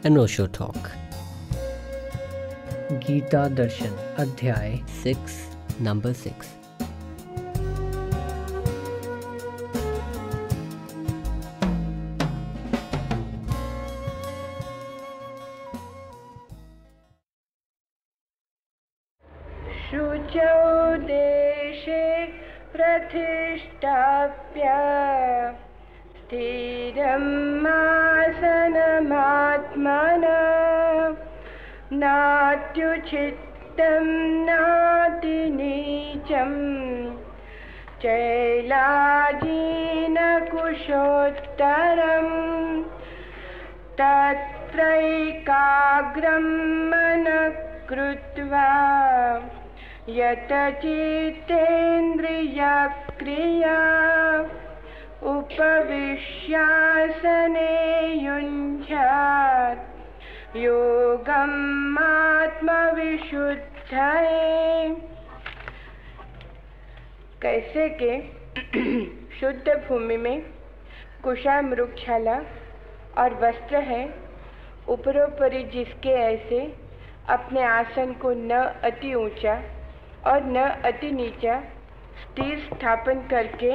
अनोशो talk. Gita दर्शन अध्याय 6 number 6। शुचौ देशे प्रतिष्ठाप्य स्थिरम् आसनमात्मनः नात्युचितं नातिनीचं चैलाजिनकुशोत्तरम् तत्रैकाग्रं मनः कृत्वा यतचित्तेन्द्रियक्रिया उपविश्यासने युञ्ज्यात् योगम् आत्मविशुद्धये। कैसे के शुद्ध भूमि में कुशा मृगशाला और वस्त्र है, ऊपरोपरि जिसके ऐसे अपने आसन को न अति ऊंचा और न अति नीचा स्थिर स्थापन करके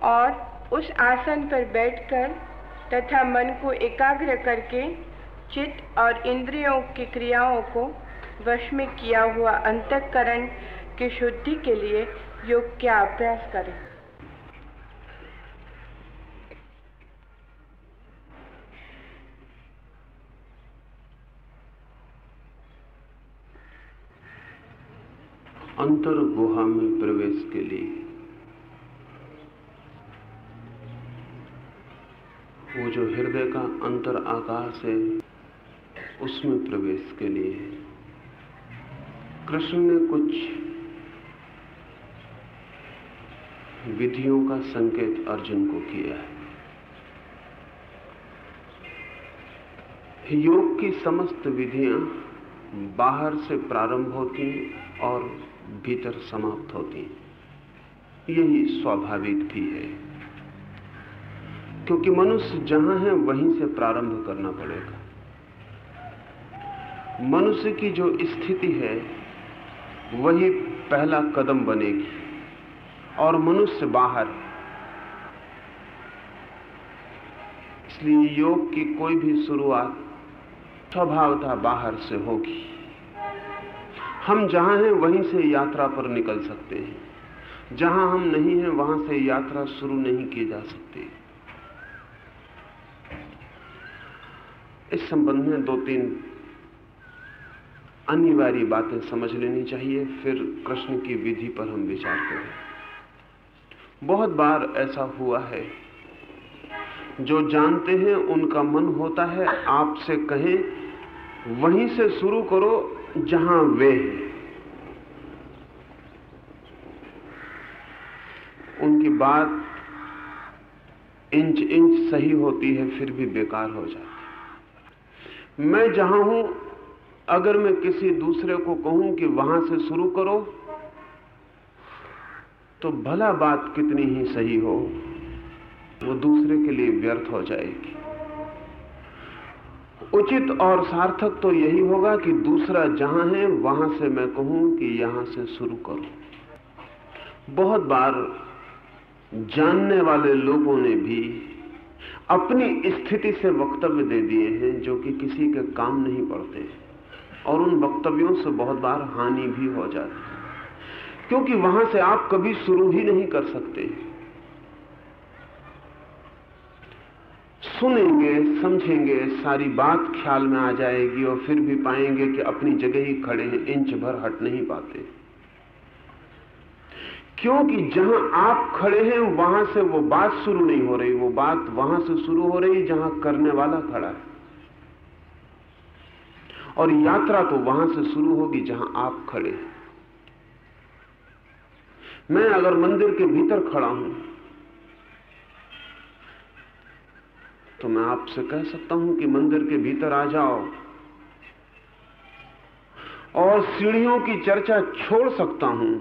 और उस आसन पर बैठकर तथा मन को एकाग्र करके चित्त और इंद्रियों की क्रियाओं को वश में किया हुआ अंतःकरण की शुद्धि के लिए योग का अभ्यास करें। अंतर गुहा में प्रवेश के लिए वो जो हृदय का अंतर आकाश है, उसमें प्रवेश के लिए कृष्ण ने कुछ विधियों का संकेत अर्जुन को किया है। योग की समस्त विधियां बाहर से प्रारंभ होती हैं और भीतर समाप्त होती हैं। यही स्वाभाविक भी है, क्योंकि मनुष्य जहां है वहीं से प्रारंभ करना पड़ेगा। मनुष्य की जो स्थिति है वही पहला कदम बनेगी और मनुष्य बाहर। इसलिए योग की कोई भी शुरुआत स्वभावतः बाहर से होगी। हम जहां हैं वहीं से यात्रा पर निकल सकते हैं, जहां हम नहीं हैं वहां से यात्रा शुरू नहीं की जा सकती। इस संबंध में 2-3 अनिवार्य बातें समझ लेनी चाहिए, फिर कृष्ण की विधि पर हम विचार करें। बहुत बार ऐसा हुआ है, जो जानते हैं उनका मन होता है आपसे कहें वहीं से शुरू करो जहां वे हैं। उनकी बात इंच इंच सही होती है, फिर भी बेकार हो जाती है। मैं जहां हूं, अगर मैं किसी दूसरे को कहूं कि वहां से शुरू करो, तो भला बात कितनी ही सही हो, वो दूसरे के लिए व्यर्थ हो जाएगी। उचित और सार्थक तो यही होगा कि दूसरा जहां है वहां से मैं कहूं कि यहां से शुरू करो। बहुत बार जानने वाले लोगों ने भी अपनी स्थिति से वक्तव्य दे दिए हैं जो कि किसी के काम नहीं पड़ते, और उन वक्तव्यों से बहुत बार हानि भी हो जाती है, क्योंकि वहां से आप कभी शुरू ही नहीं कर सकते। सुनेंगे, समझेंगे, सारी बात ख्याल में आ जाएगी और फिर भी पाएंगे कि अपनी जगह ही खड़े हैं, इंच भर हट नहीं पाते, क्योंकि जहां आप खड़े हैं वहां से वो बात शुरू नहीं हो रही। वो बात वहां से शुरू हो रही जहां करने वाला खड़ा है, और यात्रा तो वहां से शुरू होगी जहां आप खड़े हैं। मैं अगर मंदिर के भीतर खड़ा हूं तो मैं आपसे कह सकता हूं कि मंदिर के भीतर आ जाओ, और सीढ़ियों की चर्चा छोड़ सकता हूं,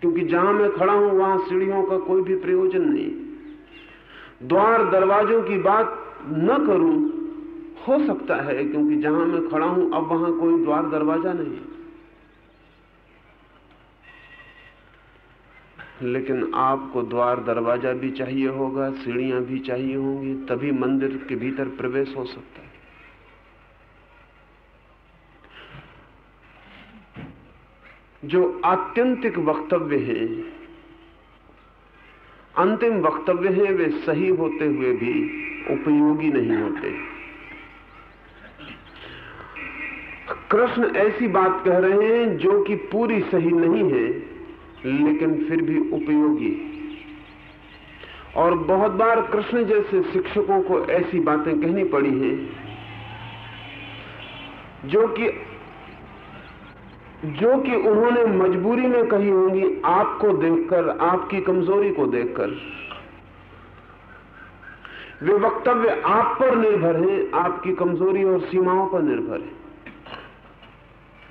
क्योंकि जहां मैं खड़ा हूं वहां सीढ़ियों का कोई भी प्रयोजन नहीं। द्वार दरवाजों की बात न करूं, हो सकता है, क्योंकि जहां मैं खड़ा हूं अब वहां कोई द्वार दरवाजा नहीं। लेकिन आपको द्वार दरवाजा भी चाहिए होगा, सीढ़ियां भी चाहिए होंगी, तभी मंदिर के भीतर प्रवेश हो सकता है। जो आत्यंतिक वक्तव्य हैं, अंतिम वक्तव्य हैं, वे सही होते हुए भी उपयोगी नहीं होते। कृष्ण ऐसी बात कह रहे हैं जो कि पूरी सही नहीं है, लेकिन फिर भी उपयोगी। और बहुत बार कृष्ण जैसे शिक्षकों को ऐसी बातें कहनी पड़ी हैं जो कि उन्होंने मजबूरी में कही होंगी, आपको देखकर, आपकी कमजोरी को देखकर। वे वक्तव्य आप पर निर्भर हैं, आपकी कमजोरी और सीमाओं पर निर्भर है।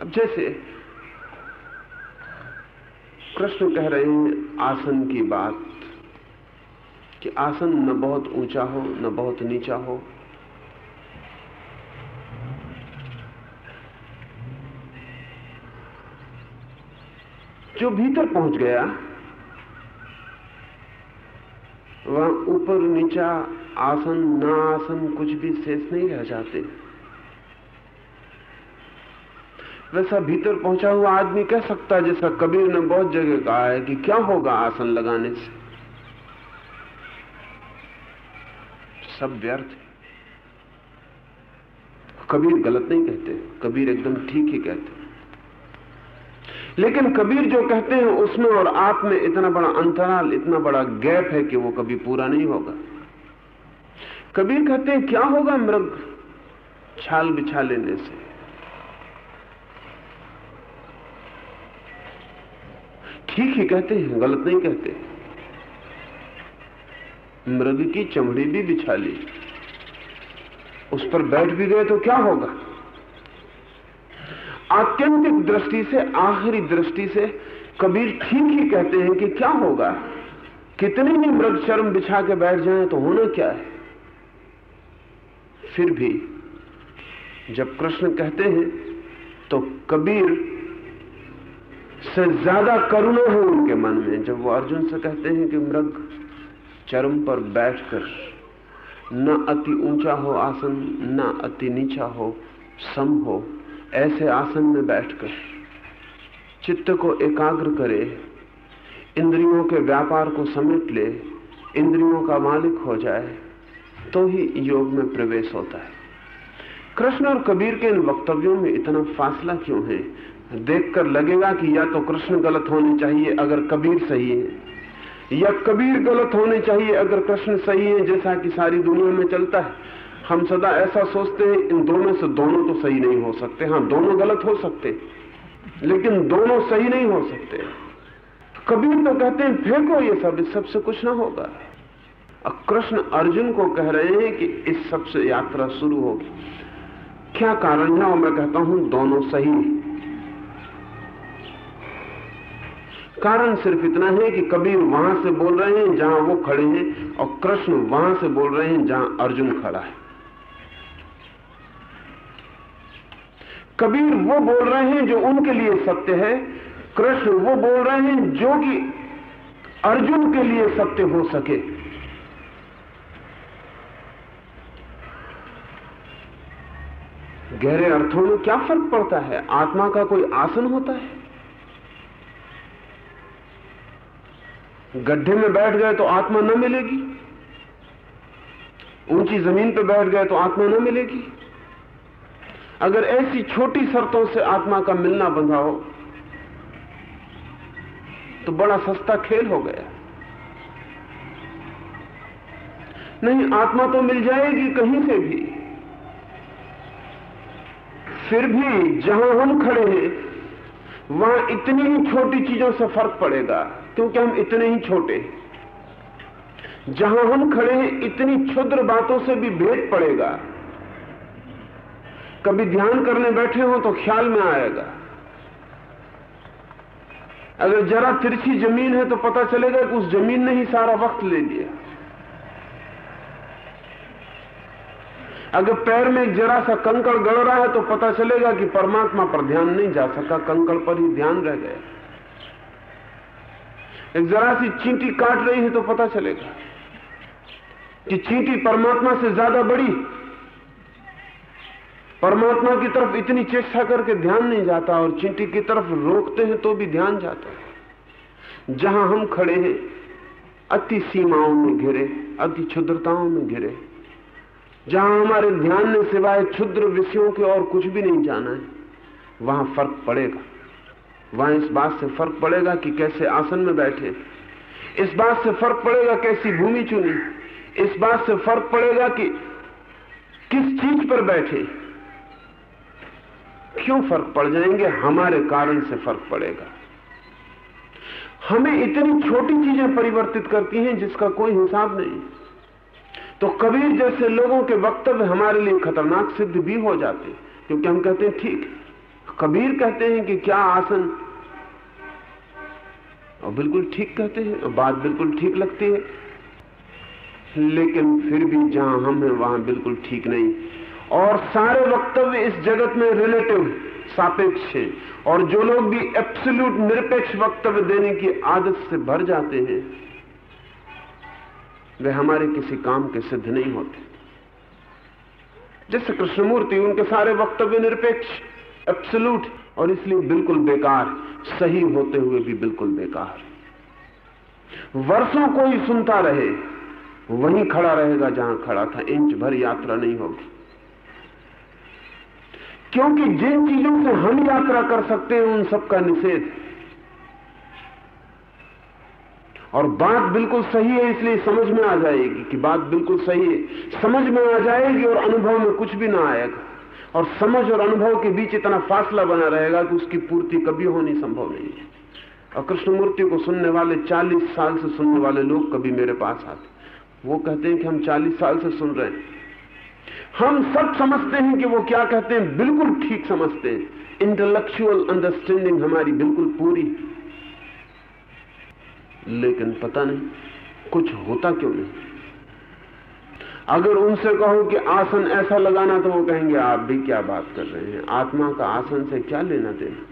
अब जैसे कृष्ण कह रहे हैं आसन की बात, कि आसन न बहुत ऊंचा हो न बहुत नीचा हो, जो भीतर पहुंच गया वहां ऊपर नीचा, आसन ना आसन कुछ भी शेष नहीं रह जाते। वैसा भीतर पहुंचा हुआ आदमी कह सकता है, जैसा कबीर ने बहुत जगह कहा है, कि क्या होगा आसन लगाने से, सब व्यर्थ है। कबीर गलत नहीं कहते, कबीर एकदम ठीक ही कहते। लेकिन कबीर जो कहते हैं उसमें और आप में इतना बड़ा अंतराल, इतना बड़ा गैप है कि वो कभी पूरा नहीं होगा। कबीर कहते हैं क्या होगा मृग छाल बिछा लेने से, ठीक ही कहते हैं, गलत नहीं कहते। मृग की चमड़ी भी बिछा ली, उस पर बैठ भी गए तो क्या होगा। आत्यंतिक दृष्टि से, आखिरी दृष्टि से कबीर ठीक ही कहते हैं कि क्या होगा, कितने भी मृग चर्म बिछा के बैठ जाएं तो होना क्या है। फिर भी जब कृष्ण कहते हैं तो कबीर से ज्यादा करुणा है उनके मन में, जब वो अर्जुन से कहते हैं कि मृग चर्म पर बैठकर, न अति ऊंचा हो आसन न अति नीचा हो, सम हो, ऐसे आसन में बैठकर चित्त को एकाग्र करे, इंद्रियों के व्यापार को समेट ले, इंद्रियों का मालिक हो जाए, तो ही योग में प्रवेश होता है। कृष्ण और कबीर के इन वक्तव्यों में इतना फासला क्यों है? देखकर लगेगा कि या तो कृष्ण गलत होने चाहिए अगर कबीर सही है, या कबीर गलत होने चाहिए अगर कृष्ण सही है, जैसा कि सारी दुनिया में चलता है। हम सदा ऐसा सोचते हैं इन दोनों से दोनों तो सही नहीं हो सकते। हाँ, दोनों गलत हो सकते, लेकिन दोनों सही नहीं हो सकते। कबीर तो कहते हैं फेंको ये सब, इस सब से कुछ ना होगा। अब कृष्ण अर्जुन को कह रहे हैं कि इस सब से यात्रा शुरू होगी। क्या कारण है? और मैं कहता हूं दोनों सही। कारण सिर्फ इतना है कि कबीर वहां से बोल रहे हैं जहां वो खड़े हैं, और कृष्ण वहां से बोल रहे हैं जहां अर्जुन खड़ा है। कबीर वो बोल रहे हैं जो उनके लिए सत्य है, कृष्ण वो बोल रहे हैं जो कि अर्जुन के लिए सत्य हो सके। गहरे अर्थों में क्या फर्क पड़ता है? आत्मा का कोई आसन होता है? गड्ढे में बैठ गए तो आत्मा न मिलेगी, ऊंची जमीन पर बैठ गए तो आत्मा न मिलेगी। अगर ऐसी छोटी शर्तों से आत्मा का मिलना बंधा हो तो बड़ा सस्ता खेल हो गया। नहीं, आत्मा तो मिल जाएगी कहीं से भी। फिर भी जहां हम खड़े हैं वहां इतनी ही छोटी चीजों से फर्क पड़ेगा, क्योंकि हम इतने ही छोटे। जहां हम खड़े हैं इतनी क्षुद्र बातों से भी भेद पड़ेगा। कभी ध्यान करने बैठे हो तो ख्याल में आएगा। अगर जरा तिरछी जमीन है तो पता चलेगा कि उस जमीन ने ही सारा वक्त ले लिया। अगर पैर में जरा सा कंकड़ गड़ रहा है तो पता चलेगा कि परमात्मा पर ध्यान नहीं जा सका, कंकड़ पर ही ध्यान रह गया। एक जरा सी चींटी काट रही है तो पता चलेगा कि चींटी परमात्मा से ज्यादा बड़ी। परमात्मा की तरफ इतनी चेष्टा करके ध्यान नहीं जाता और चींटी की तरफ रोकते हैं तो भी ध्यान जाता है। जहां हम खड़े हैं अति सीमाओं में घिरे, अति क्षुद्रताओं में घिरे, जहां हमारे ध्यान ने सिवाय क्षुद्र विषयों के और कुछ भी नहीं जाना है, वहां फर्क पड़ेगा। वहां इस बात से फर्क पड़ेगा कि कैसे आसन में बैठे, इस बात से फर्क पड़ेगा कैसी भूमि चुनी, इस बात से फर्क पड़ेगा कि किस चीज पर बैठे। क्यों फर्क पड़ जाएंगे? हमारे कारण से फर्क पड़ेगा। हमें इतनी छोटी चीजें परिवर्तित करती हैं जिसका कोई हिसाब नहीं। तो कबीर जैसे लोगों के वक्तव्य हमारे लिए खतरनाक सिद्ध भी हो जाते, क्योंकि हम कहते हैं ठीक। कबीर कहते हैं कि क्या आसन, और बिल्कुल ठीक कहते हैं और बात बिल्कुल ठीक लगती है, लेकिन फिर भी जहां हम हैं वहां बिल्कुल ठीक नहीं। और सारे वक्तव्य इस जगत में रिलेटिव, सापेक्ष है, और जो लोग भी एब्सोल्यूट निरपेक्ष वक्तव्य देने की आदत से भर जाते हैं वे हमारे किसी काम के सिद्ध नहीं होते। जैसे कृष्णमूर्ति, उनके सारे वक्तव्य निरपेक्ष, एब्सोल्यूट, और इसलिए बिल्कुल बेकार, सही होते हुए भी बिल्कुल बेकार। वर्षों कोई सुनता रहे वहीं खड़ा रहेगा जहां खड़ा था, इंच भर यात्रा नहीं होगी। क्योंकि जिन चीजों से हम यात्रा कर सकते हैं उन सब का निषेध है। और बात बिल्कुल सही है, इसलिए समझ में आ जाएगी कि बात बिल्कुल सही है, समझ में आ जाएगी और अनुभव में कुछ भी ना आएगा। और समझ और अनुभव के बीच इतना फासला बना रहेगा कि उसकी पूर्ति कभी होनी संभव नहीं है। और कृष्णमूर्ति को सुनने वाले 40 साल से सुनने वाले लोग कभी मेरे पास आते, वो कहते हैं कि हम 40 साल से सुन रहे हैं, हम सब समझते हैं कि वो क्या कहते हैं, बिल्कुल ठीक समझते हैं, इंटेलेक्चुअल अंडरस्टैंडिंग हमारी बिल्कुल पूरी, लेकिन पता नहीं कुछ होता क्यों नहीं। अगर उनसे कहो कि आसन ऐसा लगाना तो वो कहेंगे आप भी क्या बात कर रहे हैं, आत्मा का आसन से क्या लेना देना।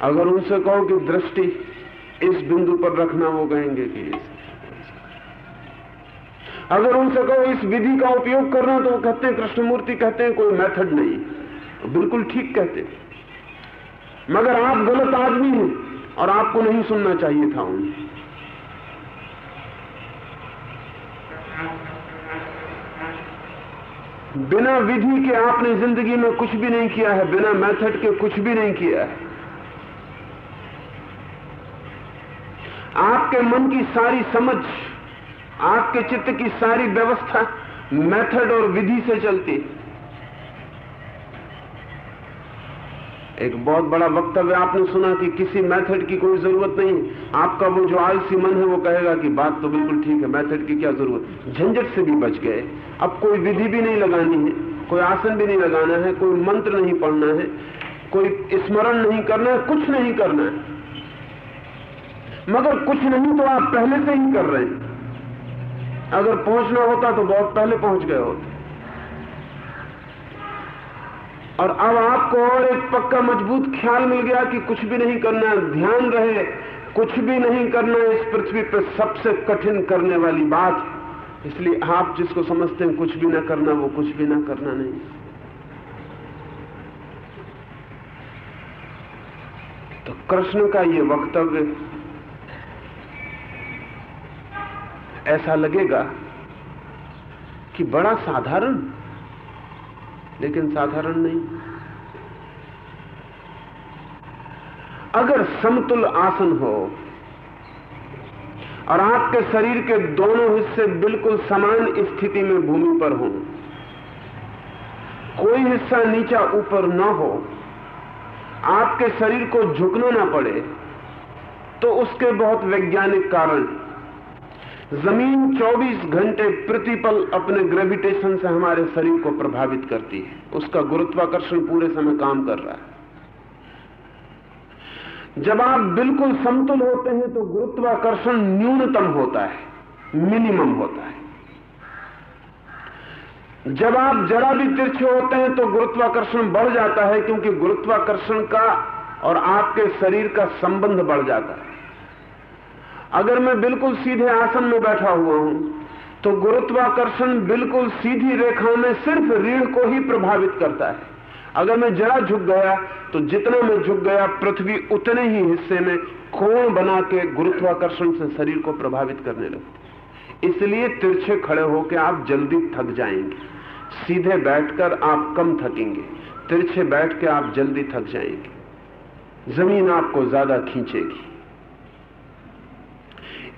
अगर उनसे कहो कि दृष्टि इस बिंदु पर रखना, वो कहेंगे कि अगर उनसे कहो इस विधि का उपयोग करना तो वो कहते हैं, कृष्णमूर्ति कहते हैं कोई मेथड नहीं। बिल्कुल ठीक कहते हैं, मगर आप गलत आदमी हैं और आपको नहीं सुनना चाहिए था उन्हें। बिना विधि के आपने जिंदगी में कुछ भी नहीं किया है, बिना मेथड के कुछ भी नहीं किया है। आपके मन की सारी समझ, आपके चित्त की सारी व्यवस्था मेथड और विधि से चलती। एक बहुत बड़ा वक्तव्य आपने सुना कि किसी मेथड की कोई जरूरत नहीं। आपका वो जो आलसी मन है वो कहेगा कि बात तो बिल्कुल ठीक है, मेथड की क्या जरूरत, झंझट से भी बच गए। अब कोई विधि भी नहीं लगानी है, कोई आसन भी नहीं लगाना है, कोई मंत्र नहीं पढ़ना है, कोई स्मरण नहीं करना है, कुछ नहीं करना है। मगर कुछ नहीं तो आप पहले से ही कर रहे हैं। अगर पहुंचना होता तो बहुत पहले पहुंच गए होते। और अब आपको और एक पक्का मजबूत ख्याल मिल गया कि कुछ भी नहीं करना, ध्यान रहे, कुछ भी नहीं करना इस पृथ्वी पर सबसे कठिन करने वाली बात। इसलिए आप जिसको समझते हैं कुछ भी ना करना, वो कुछ भी ना करना नहीं। तो कृष्ण का ये वक्तव्य ऐसा लगेगा कि बड़ा साधारण, लेकिन साधारण नहीं। अगर समतुल आसन हो और आपके शरीर के दोनों हिस्से बिल्कुल समान स्थिति में भूमि पर हों, कोई हिस्सा नीचा ऊपर न हो, आपके शरीर को झुकना ना पड़े, तो उसके बहुत वैज्ञानिक कारण। जमीन 24 घंटे प्रतिपल अपने ग्रेविटेशन से हमारे शरीर को प्रभावित करती है। उसका गुरुत्वाकर्षण पूरे समय काम कर रहा है। जब आप बिल्कुल समतुल होते हैं तो गुरुत्वाकर्षण न्यूनतम होता है, मिनिमम होता है। जब आप जरा भी तिरछे होते हैं तो गुरुत्वाकर्षण बढ़ जाता है, क्योंकि गुरुत्वाकर्षण का और आपके शरीर का संबंध बढ़ जाता है। अगर मैं बिल्कुल सीधे आसन में बैठा हुआ हूं तो गुरुत्वाकर्षण बिल्कुल सीधी रेखा में सिर्फ रीढ़ को ही प्रभावित करता है। अगर मैं जरा झुक गया तो जितना मैं झुक गया पृथ्वी उतने ही हिस्से में कोण बना के गुरुत्वाकर्षण से शरीर को प्रभावित करने लगती। इसलिए तिरछे खड़े होकर आप जल्दी थक जाएंगे, सीधे बैठकर आप कम थकेंगे, तिरछे बैठ के आप जल्दी थक जाएंगे, जमीन आपको ज्यादा खींचेगी।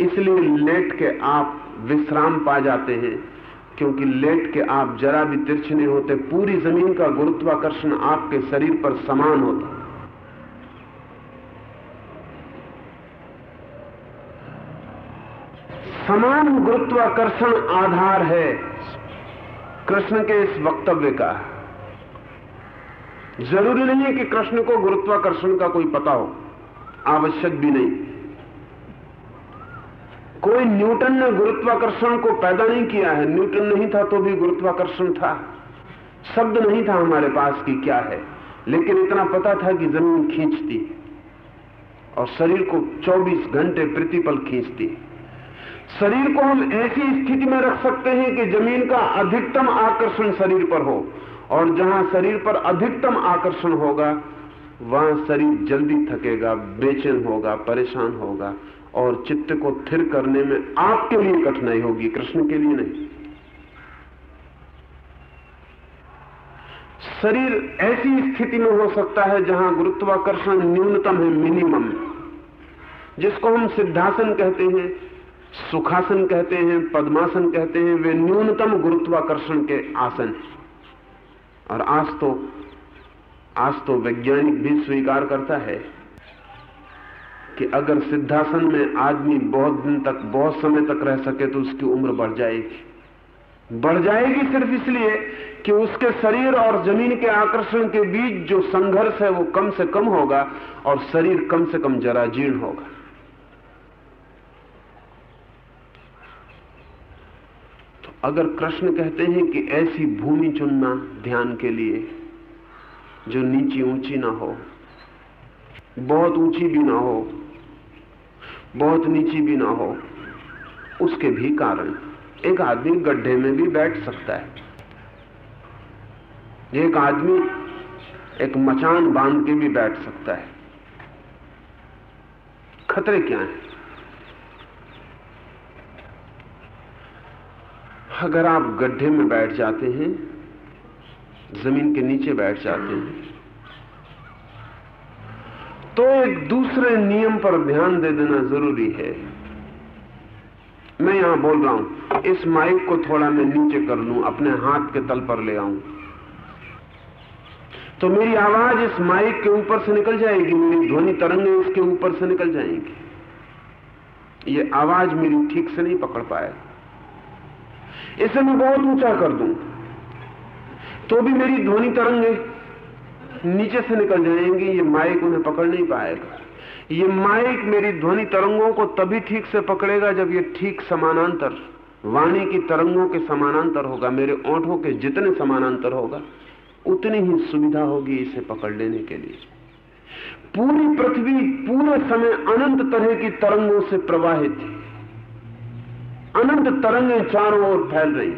इसलिए लेट के आप विश्राम पा जाते हैं, क्योंकि लेट के आप जरा भी तिरछे नहीं होते। पूरी जमीन का गुरुत्वाकर्षण आपके शरीर पर समान होता है। समान गुरुत्वाकर्षण आधार है कृष्ण के इस वक्तव्य का। जरूरी नहीं है कि कृष्ण को गुरुत्वाकर्षण का कोई पता हो, आवश्यक भी नहीं। कोई न्यूटन ने गुरुत्वाकर्षण को पैदा नहीं किया है। न्यूटन नहीं था तो भी गुरुत्वाकर्षण था। शब्द नहीं था हमारे पास कि क्या है, लेकिन इतना पता था कि जमीन खींचती है और शरीर को 24 घंटे प्रतिपल खींचती है। शरीर को हम ऐसी स्थिति में रख सकते हैं कि जमीन का अधिकतम आकर्षण शरीर पर हो, और जहां शरीर पर अधिकतम आकर्षण होगा वहां शरीर जल्दी थकेगा, बेचैन होगा, परेशान होगा, और चित्त को स्थिर करने में आपके लिए कठिनाई होगी, कृष्ण के लिए नहीं। शरीर ऐसी स्थिति में हो सकता है जहां गुरुत्वाकर्षण न्यूनतम है, मिनिमम, जिसको हम सिद्धासन कहते हैं, सुखासन कहते हैं, पद्मासन कहते हैं। वे न्यूनतम गुरुत्वाकर्षण के आसन। और आज तो वैज्ञानिक भी स्वीकार करता है कि अगर सिद्धासन में आदमी बहुत दिन तक, बहुत समय तक रह सके तो उसकी उम्र बढ़ जाएगी सिर्फ इसलिए कि उसके शरीर और जमीन के आकर्षण के बीच जो संघर्ष है वो कम से कम होगा और शरीर कम से कम जराजीर्ण होगा। तो अगर कृष्ण कहते हैं कि ऐसी भूमि चुनना ध्यान के लिए जो नीची ऊंची ना हो, बहुत ऊंची भी ना हो, बहुत नीची भी ना हो, उसके भी कारण। एक आदमी गड्ढे में भी बैठ सकता है, एक आदमी एक मचान बांध के भी बैठ सकता है। खतरे क्या हैं? अगर आप गड्ढे में बैठ जाते हैं, जमीन के नीचे बैठ जाते हैं, तो एक दूसरे नियम पर ध्यान दे देना जरूरी है। मैं यहां बोल रहा हूं, इस माइक को थोड़ा मैं नीचे कर लूं, अपने हाथ के तल पर ले आऊं, तो मेरी आवाज इस माइक के ऊपर से निकल जाएगी, मेरी ध्वनि तरंगें इसके ऊपर से निकल जाएंगी। ये आवाज मेरी ठीक से नहीं पकड़ पाएगा। इसे मैं बहुत ऊंचा कर दूं तो भी मेरी ध्वनि तरंगें नीचे से निकल जाएंगी, ये माइक उन्हें पकड़ नहीं पाएगा। ये माइक मेरी ध्वनि तरंगों को तभी ठीक से पकड़ेगा जब ये ठीक समानांतर, वाणी की तरंगों के समानांतर होगा। मेरे ओंठों के जितने समानांतर होगा उतनी ही सुविधा होगी इसे पकड़ लेने के लिए। पूरी पृथ्वी पूरे समय अनंत तरह की तरंगों से प्रवाहित है। अनंत तरंगें चारों ओर फैल रही।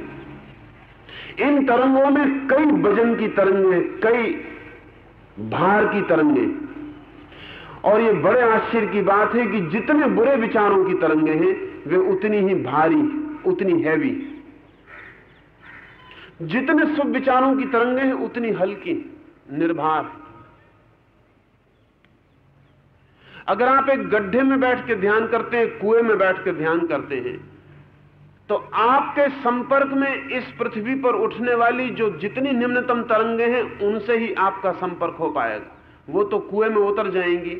इन तरंगों में कई वजन की तरंगें, कई भार की तरंगें, और ये बड़े आश्चर्य की बात है कि जितने बुरे विचारों की तरंगें हैं वे उतनी ही भारी, उतनी हैवी। जितने शुभ विचारों की तरंगें हैं उतनी हल्की, निर्भार। अगर आप एक गड्ढे में बैठ के ध्यान करते हैं, कुएं में बैठ के ध्यान करते हैं, तो आपके संपर्क में इस पृथ्वी पर उठने वाली जो जितनी निम्नतम तरंगें हैं उनसे ही आपका संपर्क हो पाएगा। वो तो कुएं में उतर जाएंगी,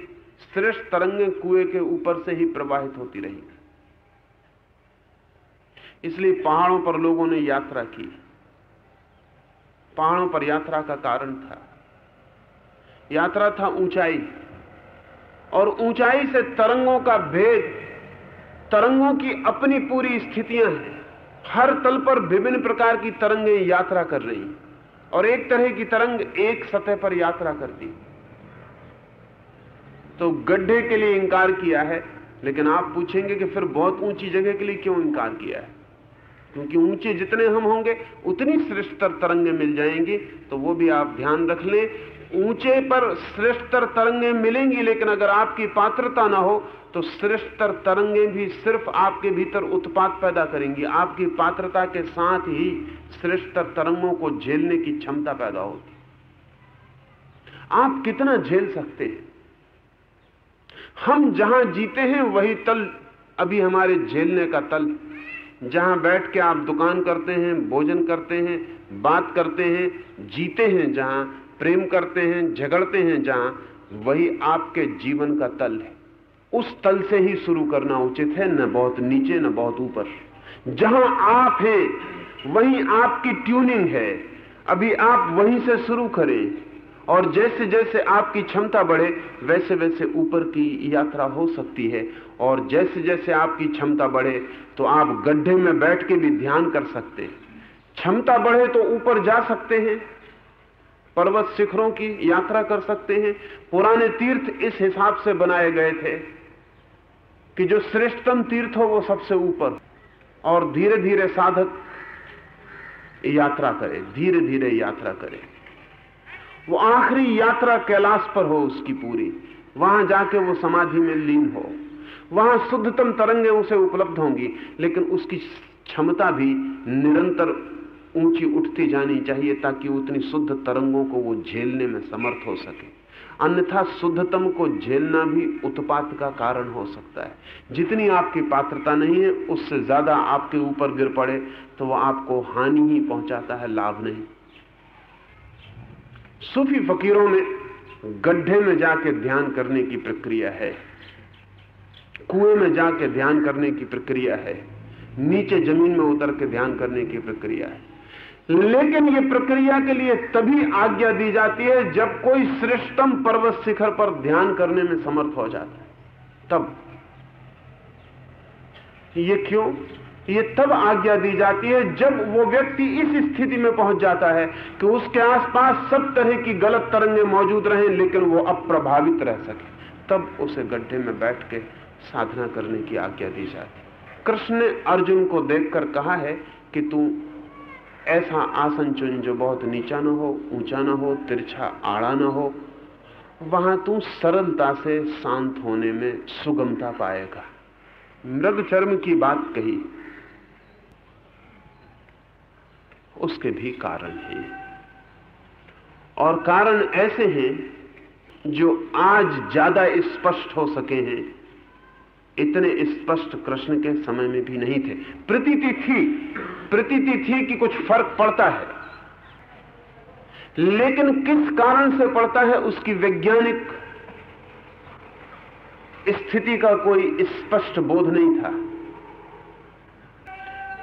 श्रेष्ठ तरंगें कुएं के ऊपर से ही प्रवाहित होती रहेंगी। इसलिए पहाड़ों पर लोगों ने यात्रा की। पहाड़ों पर यात्रा का कारण था, यात्रा था ऊंचाई, और ऊंचाई से तरंगों का भेद, तरंगों की अपनी पूरी स्थितियां हैं। हर तल पर विभिन्न प्रकार की तरंगें यात्रा कर रही हैं, और एक तरह की तरंग एक सतह पर यात्रा करती। तो गड्ढे के लिए इंकार किया है, लेकिन आप पूछेंगे कि फिर बहुत ऊंची जगह के लिए क्यों इंकार किया है? क्योंकि ऊंचे जितने हम होंगे उतनी श्रेष्ठतर तरंगें मिल जाएंगी। तो वो भी आप ध्यान रख लें, ऊंचे पर श्रेष्ठतर तरंगें मिलेंगी, लेकिन अगर आपकी पात्रता ना हो तो श्रेष्ठतर तरंगें भी सिर्फ आपके भीतर उत्पात पैदा करेंगी। आपकी पात्रता के साथ ही श्रेष्ठतर तरंगों को झेलने की क्षमता पैदा होगी। आप कितना झेल सकते हैं? हम जहां जीते हैं वही तल अभी हमारे झेलने का तल। जहां बैठ के आप दुकान करते हैं, भोजन करते हैं, बात करते हैं, जीते हैं, जहां प्रेम करते हैं, झगड़ते हैं, जहां, वही आपके जीवन का तल है। उस तल से ही शुरू करना उचित है, न बहुत नीचे न बहुत ऊपर। जहां आप हैं वहीं आपकी ट्यूनिंग है, अभी आप वहीं से शुरू करें, और जैसे जैसे आपकी क्षमता बढ़े वैसे वैसे ऊपर की यात्रा हो सकती है। और जैसे जैसे आपकी क्षमता बढ़े तो आप गड्ढे में बैठ के भी ध्यान कर सकते हैं। क्षमता बढ़े तो ऊपर जा सकते हैं, पर्वत शिखरों की यात्रा कर सकते हैं। पुराने तीर्थ इस हिसाब से बनाए गए थे कि जो श्रेष्ठतम तीर्थ हो वो सबसे ऊपर, और धीरे धीरे साधक यात्रा करे, धीरे धीरे यात्रा करे। वो आखिरी यात्रा कैलाश पर हो उसकी पूरी, वहां जाके वो समाधि में लीन हो, वहां शुद्धतम तरंगें उसे उपलब्ध होंगी। लेकिन उसकी क्षमता भी निरंतर ऊंची उठती जानी चाहिए ताकि उतनी शुद्ध तरंगों को वो झेलने में समर्थ हो सके। अन्यथा शुद्धतम को झेलना भी उत्पात का कारण हो सकता है। जितनी आपकी पात्रता नहीं है उससे ज्यादा आपके ऊपर गिर पड़े तो वो आपको हानि ही पहुंचाता है, लाभ नहीं। सूफी फकीरों में गड्ढे में जाके ध्यान करने की प्रक्रिया है, कुएं में जाके ध्यान करने की प्रक्रिया है, नीचे जमीन में उतर के ध्यान करने की प्रक्रिया है। लेकिन ये प्रक्रिया के लिए तभी आज्ञा दी जाती है जब कोई श्रेष्ठतम पर्वत शिखर पर ध्यान करने में समर्थ हो जाता है, तब। ये क्यों? ये तब आज्ञा दी जाती है जब वो व्यक्ति इस स्थिति में पहुंच जाता है कि उसके आसपास सब तरह की गलत तरंगें मौजूद रहें लेकिन वो अप्रभावित रह सके, तब उसे गड्ढे में बैठ के साधना करने की आज्ञा दी जाती है। कृष्ण ने अर्जुन को देखकर कहा है कि तू ऐसा आसन चुन जो बहुत नीचा न हो, ऊंचा न हो, तिरछा आड़ा न हो, वहां तू सरलता से शांत होने में सुगमता पाएगा। मृग चर्म की बात कही, उसके भी कारण हैं, और कारण ऐसे हैं जो आज ज्यादा स्पष्ट हो सके हैं, इतने स्पष्ट कृष्ण के समय में भी नहीं थे। प्रतीति थी कि कुछ फर्क पड़ता है, लेकिन किस कारण से पड़ता है उसकी वैज्ञानिक स्थिति का कोई स्पष्ट बोध नहीं था।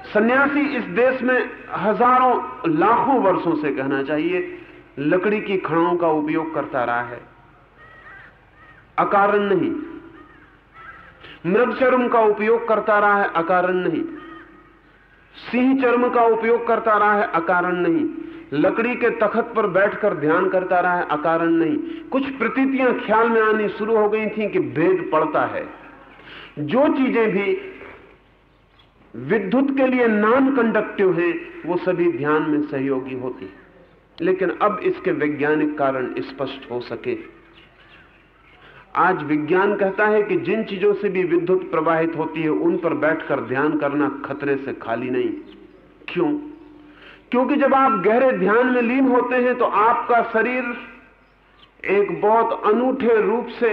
सन्यासी इस देश में हजारों लाखों वर्षों से कहना चाहिए लकड़ी की खड़ों का उपयोग करता रहा है, अकारण नहीं। मृग चर्म का उपयोग करता रहा है, अकारण नहीं। सिंह चर्म का उपयोग करता रहा है, अकारण नहीं। लकड़ी के तख्त पर बैठकर ध्यान करता रहा है, अकारण नहीं। कुछ प्रतीतियां ख्याल में आनी शुरू हो गई थी कि भेद पड़ता है। जो चीजें भी विद्युत के लिए नॉन कंडक्टिव हैं वो सभी ध्यान में सहयोगी होती, लेकिन अब इसके वैज्ञानिक कारण स्पष्ट हो सके। आज विज्ञान कहता है कि जिन चीजों से भी विद्युत प्रवाहित होती है उन पर बैठकर ध्यान करना खतरे से खाली नहीं। क्यों? क्योंकि जब आप गहरे ध्यान में लीन होते हैं तो आपका शरीर एक बहुत अनूठे रूप से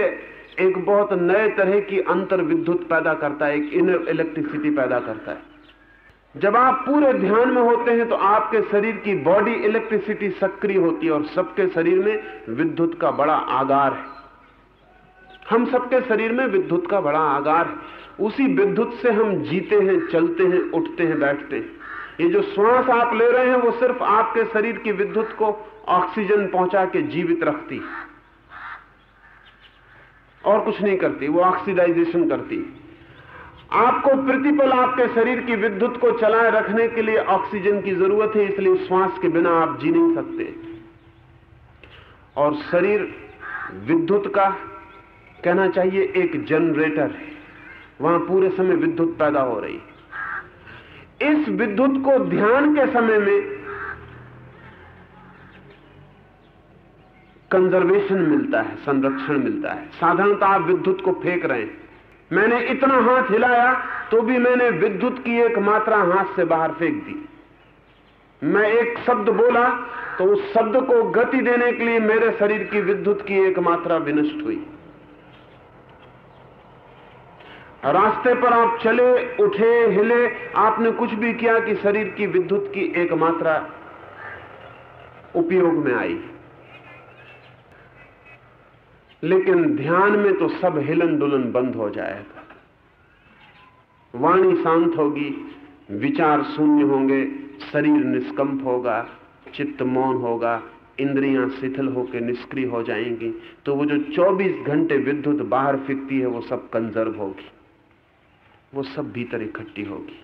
एक बहुत नए तरह की अंतर विद्युत पैदा करता है, एक इनर इलेक्ट्रिसिटी पैदा करता है। जब आप पूरे ध्यान में होते हैं तो आपके शरीर की बॉडी इलेक्ट्रिसिटी सक्रिय होती है, और सबके शरीर में विद्युत का बड़ा आगार है। हम सबके शरीर में विद्युत का बड़ा आगार है। उसी विद्युत से हम जीते हैं, चलते हैं, उठते हैं, बैठते हैं। ये जो श्वास आप ले रहे हैं वो सिर्फ आपके शरीर की विद्युत को ऑक्सीजन पहुंचा के जीवित रखती है और कुछ नहीं करती, वो ऑक्सीडाइजेशन करती है। आपको प्रतिपल आपके शरीर की विद्युत को चलाए रखने के लिए ऑक्सीजन की जरूरत है, इसलिए श्वास के बिना आप जी नहीं सकते। और शरीर विद्युत का कहना चाहिए एक जनरेटर है, वहां पूरे समय विद्युत पैदा हो रही है। इस विद्युत को ध्यान के समय में कंजर्वेशन मिलता है, संरक्षण मिलता है। साधारणतः आप विद्युत को फेंक रहे हैं। मैंने इतना हाथ हिलाया तो भी मैंने विद्युत की एक मात्रा हाथ से बाहर फेंक दी। मैं एक शब्द बोला तो उस शब्द को गति देने के लिए मेरे शरीर की विद्युत की एक मात्रा विनष्ट हुई। रास्ते पर आप चले, उठे, हिले, आपने कुछ भी किया कि शरीर की विद्युत की एक मात्रा उपयोग में आई। लेकिन ध्यान में तो सब हिलन डुलन बंद हो जाएगा। वाणी शांत होगी, विचार शून्य होंगे, शरीर निष्कंप होगा, चित्त मौन होगा, इंद्रियां शिथिल होकर निष्क्रिय हो जाएंगी। तो वो जो 24 घंटे विद्युत बाहर फेंकती है वो सब कंजर्व होगी, वो सब भीतर इकट्ठी होगी।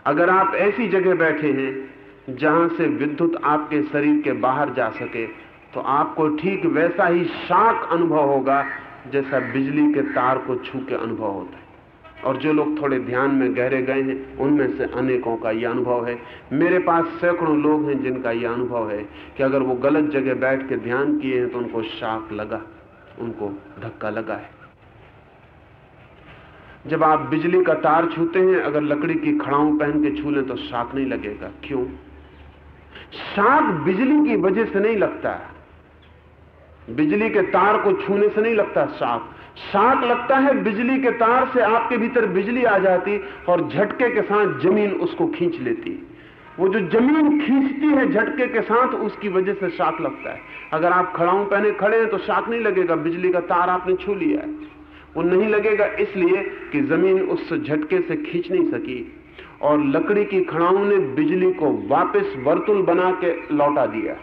अगर आप ऐसी जगह बैठे हैं जहां से विद्युत आपके शरीर के बाहर जा सके तो आपको ठीक वैसा ही शाक अनुभव होगा जैसा बिजली के तार को छू के अनुभव होता है। और जो लोग थोड़े ध्यान में गहरे गए हैं उनमें से अनेकों का यह अनुभव है। मेरे पास सैकड़ों लोग हैं जिनका यह अनुभव है कि अगर वो गलत जगह बैठ के ध्यान किए हैं तो उनको शाक लगा, उनको धक्का लगा है। जब आप बिजली का तार छूते हैं, अगर लकड़ी की खड़ाऊ पहन के छू लें तो शाक नहीं लगेगा। क्यों? शाक बिजली की वजह से नहीं लगता, बिजली के तार को छूने से नहीं लगता। शाक लगता है बिजली के तार से आपके भीतर बिजली आ जाती और झटके के साथ जमीन उसको खींच लेती। वो जो जमीन खींचती है झटके के साथ, उसकी वजह से शाक लगता है। अगर आप खड़ाऊ पहने खड़े हैं तो शाक नहीं लगेगा, बिजली का तार आपने छू लिया है। वो नहीं लगेगा इसलिए कि जमीन उस झटके से खींच नहीं सकी और लकड़ी की खड़ाऊ ने बिजली को वापस वर्तुल बना के लौटा दिया।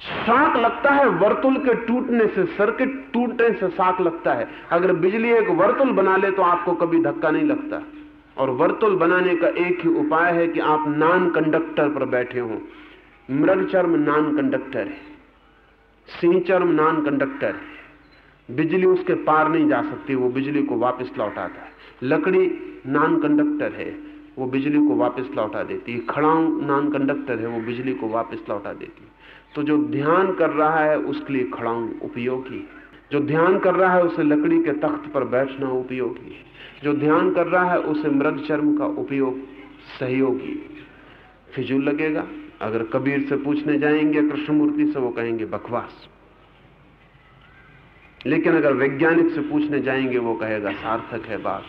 शाक लगता है वर्तुल के टूटने से, सर्किट टूटने से शाक लगता है। अगर बिजली एक वर्तुल बना ले तो आपको कभी धक्का नहीं लगता। और वर्तुल बनाने का एक ही उपाय है कि आप नॉन कंडक्टर पर बैठे हो। मृगचर्म नॉन कंडक्टर है, सिंहचर्म नॉन कंडक्टर है, बिजली उसके पार नहीं जा सकती, वो बिजली को वापस लौटाता है। लकड़ी नॉन कंडक्टर है, वो बिजली को वापस लौटा देती है। खड़ाऊ नॉन कंडक्टर है, वो बिजली को वापस लौटा देती है। तो जो ध्यान कर रहा है उसके लिए खड़ाऊ उपयोगी है, जो ध्यान कर रहा है उसे लकड़ी के तख्त पर बैठना उपयोगी है, जो ध्यान कर रहा है उसे मृगचर्म का उपयोग सहयोगी। फिजूल लगेगा। अगर कबीर से पूछने जाएंगे, कृष्णमूर्ति से, वो कहेंगे बकवास। लेकिन अगर वैज्ञानिक से पूछने जाएंगे वो कहेगा सार्थक है बात,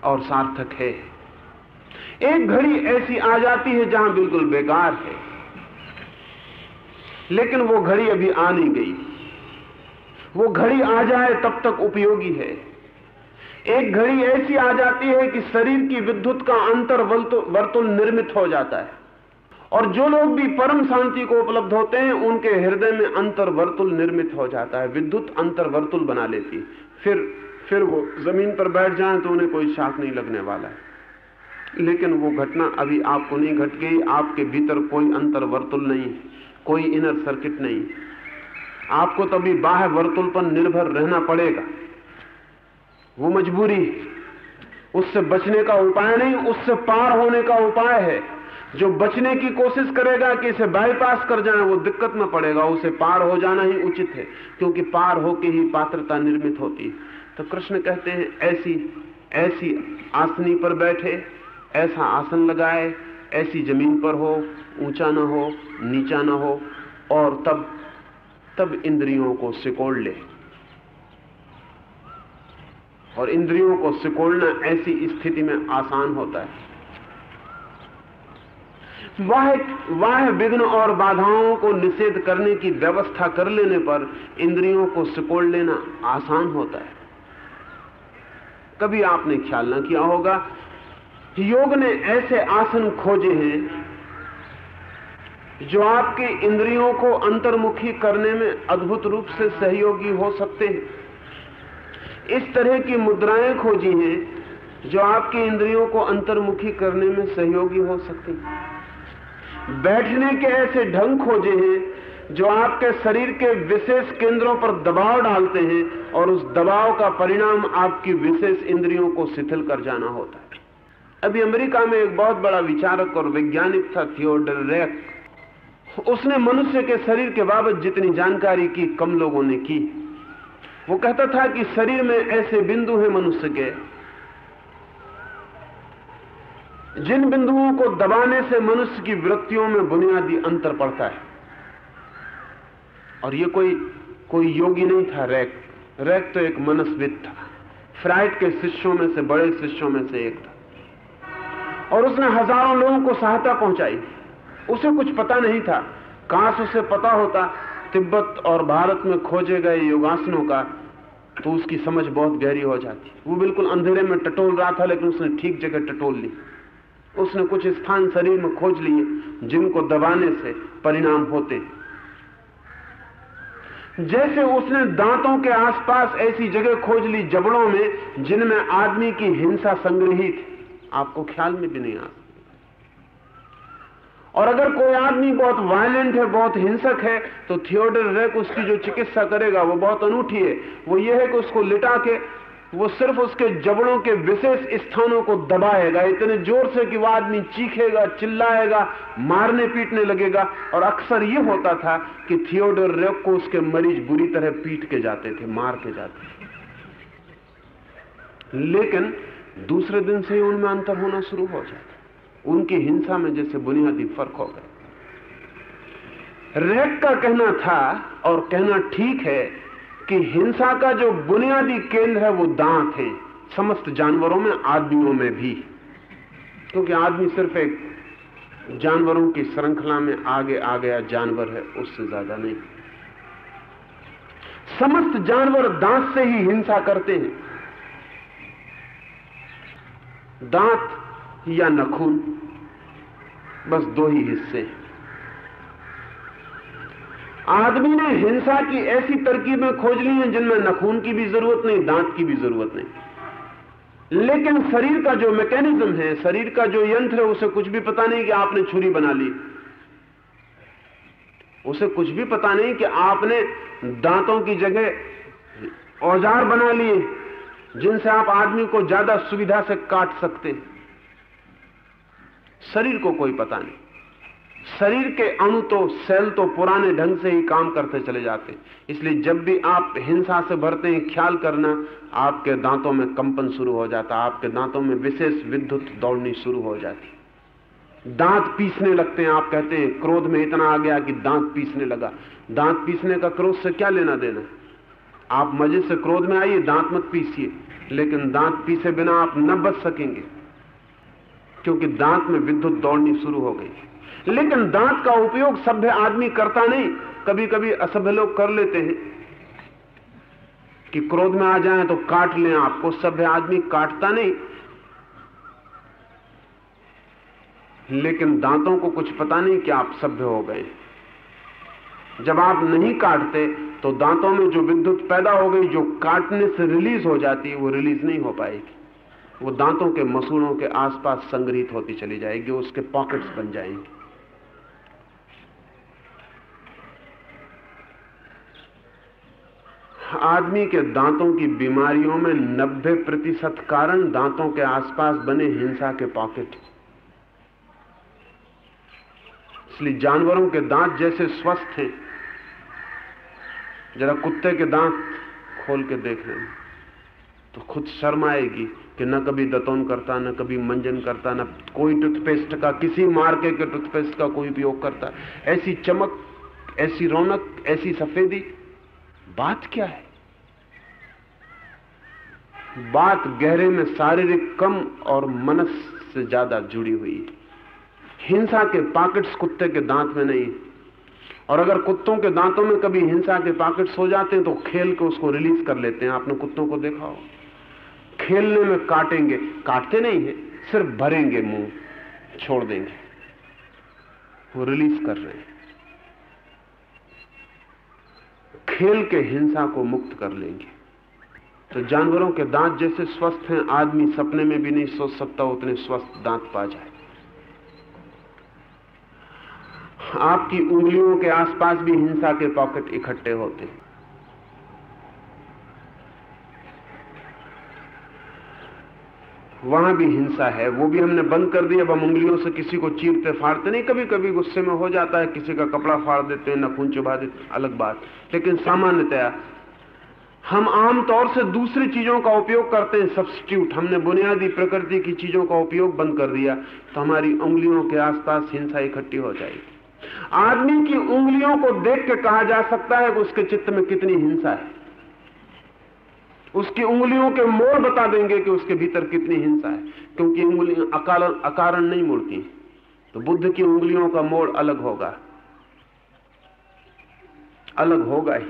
और सार्थक है। एक घड़ी ऐसी आ जाती है जहां बिल्कुल बेकार है, लेकिन वो घड़ी अभी आ नहीं गई। वो घड़ी आ जाए तब तक उपयोगी है। एक घड़ी ऐसी आ जाती है कि शरीर की विद्युत का अंतर वर्तुल निर्मित हो जाता है, और जो लोग भी परम शांति को उपलब्ध होते हैं उनके हृदय में अंतर वर्तुल निर्मित हो जाता है, विद्युत अंतर वर्तुल बना लेती है। फिर वो जमीन पर बैठ जाएं तो उन्हें कोई शाक नहीं लगने वाला है। लेकिन वो घटना अभी आपको नहीं घट गई। आपके भीतर कोई अंतर वर्तुल नहीं है, कोई इनर सर्किट नहीं। आपको तो अभी बाह्य वर्तुल पर निर्भर रहना पड़ेगा, वो मजबूरी है। उससे बचने का उपाय नहीं, उससे पार होने का उपाय है। जो बचने की कोशिश करेगा कि इसे बाईपास कर जाए वो दिक्कत में पड़ेगा। उसे पार हो जाना ही उचित है, क्योंकि पार होके ही पात्रता निर्मित होती है। तो कृष्ण कहते हैं ऐसी आसनी पर बैठे, ऐसा आसन लगाए, ऐसी जमीन पर हो, ऊंचा ना हो, नीचा ना हो, और तब इंद्रियों को सिकोड़ ले। और इंद्रियों को सिकोड़ना ऐसी स्थिति में आसान होता है। वाह विघ्न और बाधाओं को निषेध करने की व्यवस्था कर लेने पर इंद्रियों को सिकोड़ लेना आसान होता है। कभी आपने ख्याल ना किया होगा, योग ने ऐसे आसन खोजे हैं जो आपकी इंद्रियों को अंतर्मुखी करने में अद्भुत रूप से सहयोगी हो सकते हैं। इस तरह की मुद्राएं खोजी हैं जो आपकी इंद्रियों को अंतर्मुखी करने में सहयोगी हो सकती हैं। बैठने के ऐसे ढंग खोजे हैं जो आपके शरीर के विशेष केंद्रों पर दबाव डालते हैं और उस दबाव का परिणाम आपकी विशेष इंद्रियों को शिथिल कर जाना होता है। अभी अमेरिका में एक बहुत बड़ा विचारक और वैज्ञानिक था, थियोडर रैक। उसने मनुष्य के शरीर के बाबत जितनी जानकारी की कम लोगों ने की। वो कहता था कि शरीर में ऐसे बिंदु हैं मनुष्य के, जिन बिंदुओं को दबाने से मनुष्य की वृत्तियों में बुनियादी अंतर पड़ता है। और ये कोई योगी नहीं था रैक तो एक मनस्विद था, फ्राइड के शिष्यों में से, बड़े शिष्यों में से एक था। और उसने हजारों लोगों को सहायता पहुंचाई। उसे कुछ पता नहीं था, काश उसे पता होता तिब्बत और भारत में खोजे गए योगासनों का, तो उसकी समझ बहुत गहरी हो जाती। वो बिल्कुल अंधेरे में टटोल रहा था, लेकिन उसने ठीक जगह टटोल ली। उसने कुछ स्थान शरीर में खोज लिए जिनको दबाने से परिणाम होते। जैसे उसने दांतों के आसपास ऐसी जगह खोज ली जबड़ों में जिनमें आदमी की हिंसा संग्रहित है, आपको ख्याल में भी नहीं आ। और अगर कोई आदमी बहुत वायलेंट है, बहुत हिंसक है, तो थियोडर रैक उसकी जो चिकित्सा करेगा वो बहुत अनूठी है। वो ये है कि उसको लिटा के वो सिर्फ उसके जबड़ों के विशेष स्थानों को दबाएगा इतने जोर से कि वो आदमी चीखेगा, चिल्लाएगा, मारने पीटने लगेगा। और अक्सर ये होता था कि थियोडर रैक को उसके मरीज बुरी तरह पीट के जाते थे, मार के जाते थे। लेकिन दूसरे दिन से ही उनमें अंतर होना शुरू हो जाता, उनकी हिंसा में जैसे बुनियादी फर्क हो गया। रैक का कहना था, और कहना ठीक है, कि हिंसा का जो बुनियादी केंद्र है वो दांत है, समस्त जानवरों में, आदमियों में भी। क्योंकि आदमी सिर्फ एक जानवरों की श्रृंखला में आगे आ गया जानवर है, उससे ज्यादा नहीं। समस्त जानवर दांत से ही हिंसा करते हैं। दांत या नखून, बस दो ही हिस्से हैं। आदमी ने हिंसा की ऐसी तरकीबें खोज ली हैं जिनमें नखून की भी जरूरत नहीं, दांत की भी जरूरत नहीं। लेकिन शरीर का जो मैकेनिज्म है, शरीर का जो यंत्र है, उसे कुछ भी पता नहीं कि आपने छुरी बना ली, उसे कुछ भी पता नहीं कि आपने दांतों की जगह औजार बना लिए जिनसे आप आदमी को ज्यादा सुविधा से काट सकते हैं। शरीर को कोई पता नहीं। शरीर के अणु तो, सेल तो पुराने ढंग से ही काम करते चले जाते। इसलिए जब भी आप हिंसा से भरते हैं, ख्याल करना, आपके दांतों में कंपन शुरू हो जाता, आपके दांतों में विशेष विद्युत दौड़नी शुरू हो जाती, दांत पीसने लगते हैं। आप कहते हैं क्रोध में इतना आ गया कि दांत पीसने लगा। दांत पीसने का क्रोध से क्या लेना देना? आप मजे से क्रोध में आइए, दांत मत पीसिए, लेकिन दांत पीसे बिना आप न बच सकेंगे, क्योंकि दांत में विद्युत दौड़नी शुरू हो गई। लेकिन दांत का उपयोग सभ्य आदमी करता नहीं। कभी कभी असभ्य लोग कर लेते हैं कि क्रोध में आ जाएं तो काट लें आपको। सभ्य आदमी काटता नहीं। लेकिन दांतों को कुछ पता नहीं कि आप सभ्य हो गए। जब आप नहीं काटते तो दांतों में जो विद्युत पैदा हो गई, जो काटने से रिलीज हो जाती है, वो रिलीज नहीं हो पाएगी। वो दांतों के मसूड़ों के आसपास संग्रहित होती चली जाएगी, उसके पॉकेट्स बन जाएंगे। आदमी के दांतों की बीमारियों में 90% कारण दांतों के आसपास बने हिंसा के पॉकेट। इसलिए जानवरों के दांत जैसे स्वस्थ हैं, जरा कुत्ते के दांत खोल के देख लें तो खुद शर्म आएगी कि न कभी दतौन करता, न कभी मंजन करता, न कोई टूथपेस्ट का, किसी मार्के के टूथपेस्ट का कोई उपयोग करता। ऐसी चमक, ऐसी रौनक, ऐसी सफेदी, बात क्या है? बात गहरे में शारीरिक कम और मनस से ज्यादा जुड़ी हुई है। हिंसा के पॉकेट्स कुत्ते के दांत में नहीं। और अगर कुत्तों के दांतों में कभी हिंसा के पॉकेट्स हो जाते हैं तो खेल के उसको रिलीज कर लेते हैं। आपने कुत्तों को देखा हो, खेलने में काटेंगे, काटते नहीं है, सिर्फ भरेंगे, मुंह छोड़ देंगे, वो रिलीज कर रहे हैं। खेल के हिंसा को मुक्त कर लेंगे। तो जानवरों के दांत जैसे स्वस्थ हैं, आदमी सपने में भी नहीं सोच सकता उतने स्वस्थ दांत पा जाए। आपकी उंगलियों के आसपास भी हिंसा के पॉकेट इकट्ठे होते हैं। वहां भी हिंसा है, वो भी हमने बंद कर दी। अब हम उंगलियों से किसी को चीरते फाड़ते नहीं। कभी कभी गुस्से में हो जाता है, किसी का कपड़ा फाड़ देते हैं, नाखून चुभा देते, अलग बात। लेकिन सामान्यतया हम आमतौर से दूसरी चीजों का उपयोग करते हैं, सब्स्टिट्यूट। हमने बुनियादी प्रकृति की चीजों का उपयोग बंद कर दिया तो हमारी उंगलियों के आसपास हिंसा इकट्ठी हो जाएगी। आदमी की उंगलियों को देख के कहा जा सकता है कि उसके चित्त में कितनी हिंसा है। उसकी उंगलियों के मोड़ बता देंगे कि उसके भीतर कितनी हिंसा है, क्योंकि उंगलियां अकारण नहीं मुड़ती। तो बुद्ध की उंगलियों का मोड़ अलग होगा, अलग होगा ही।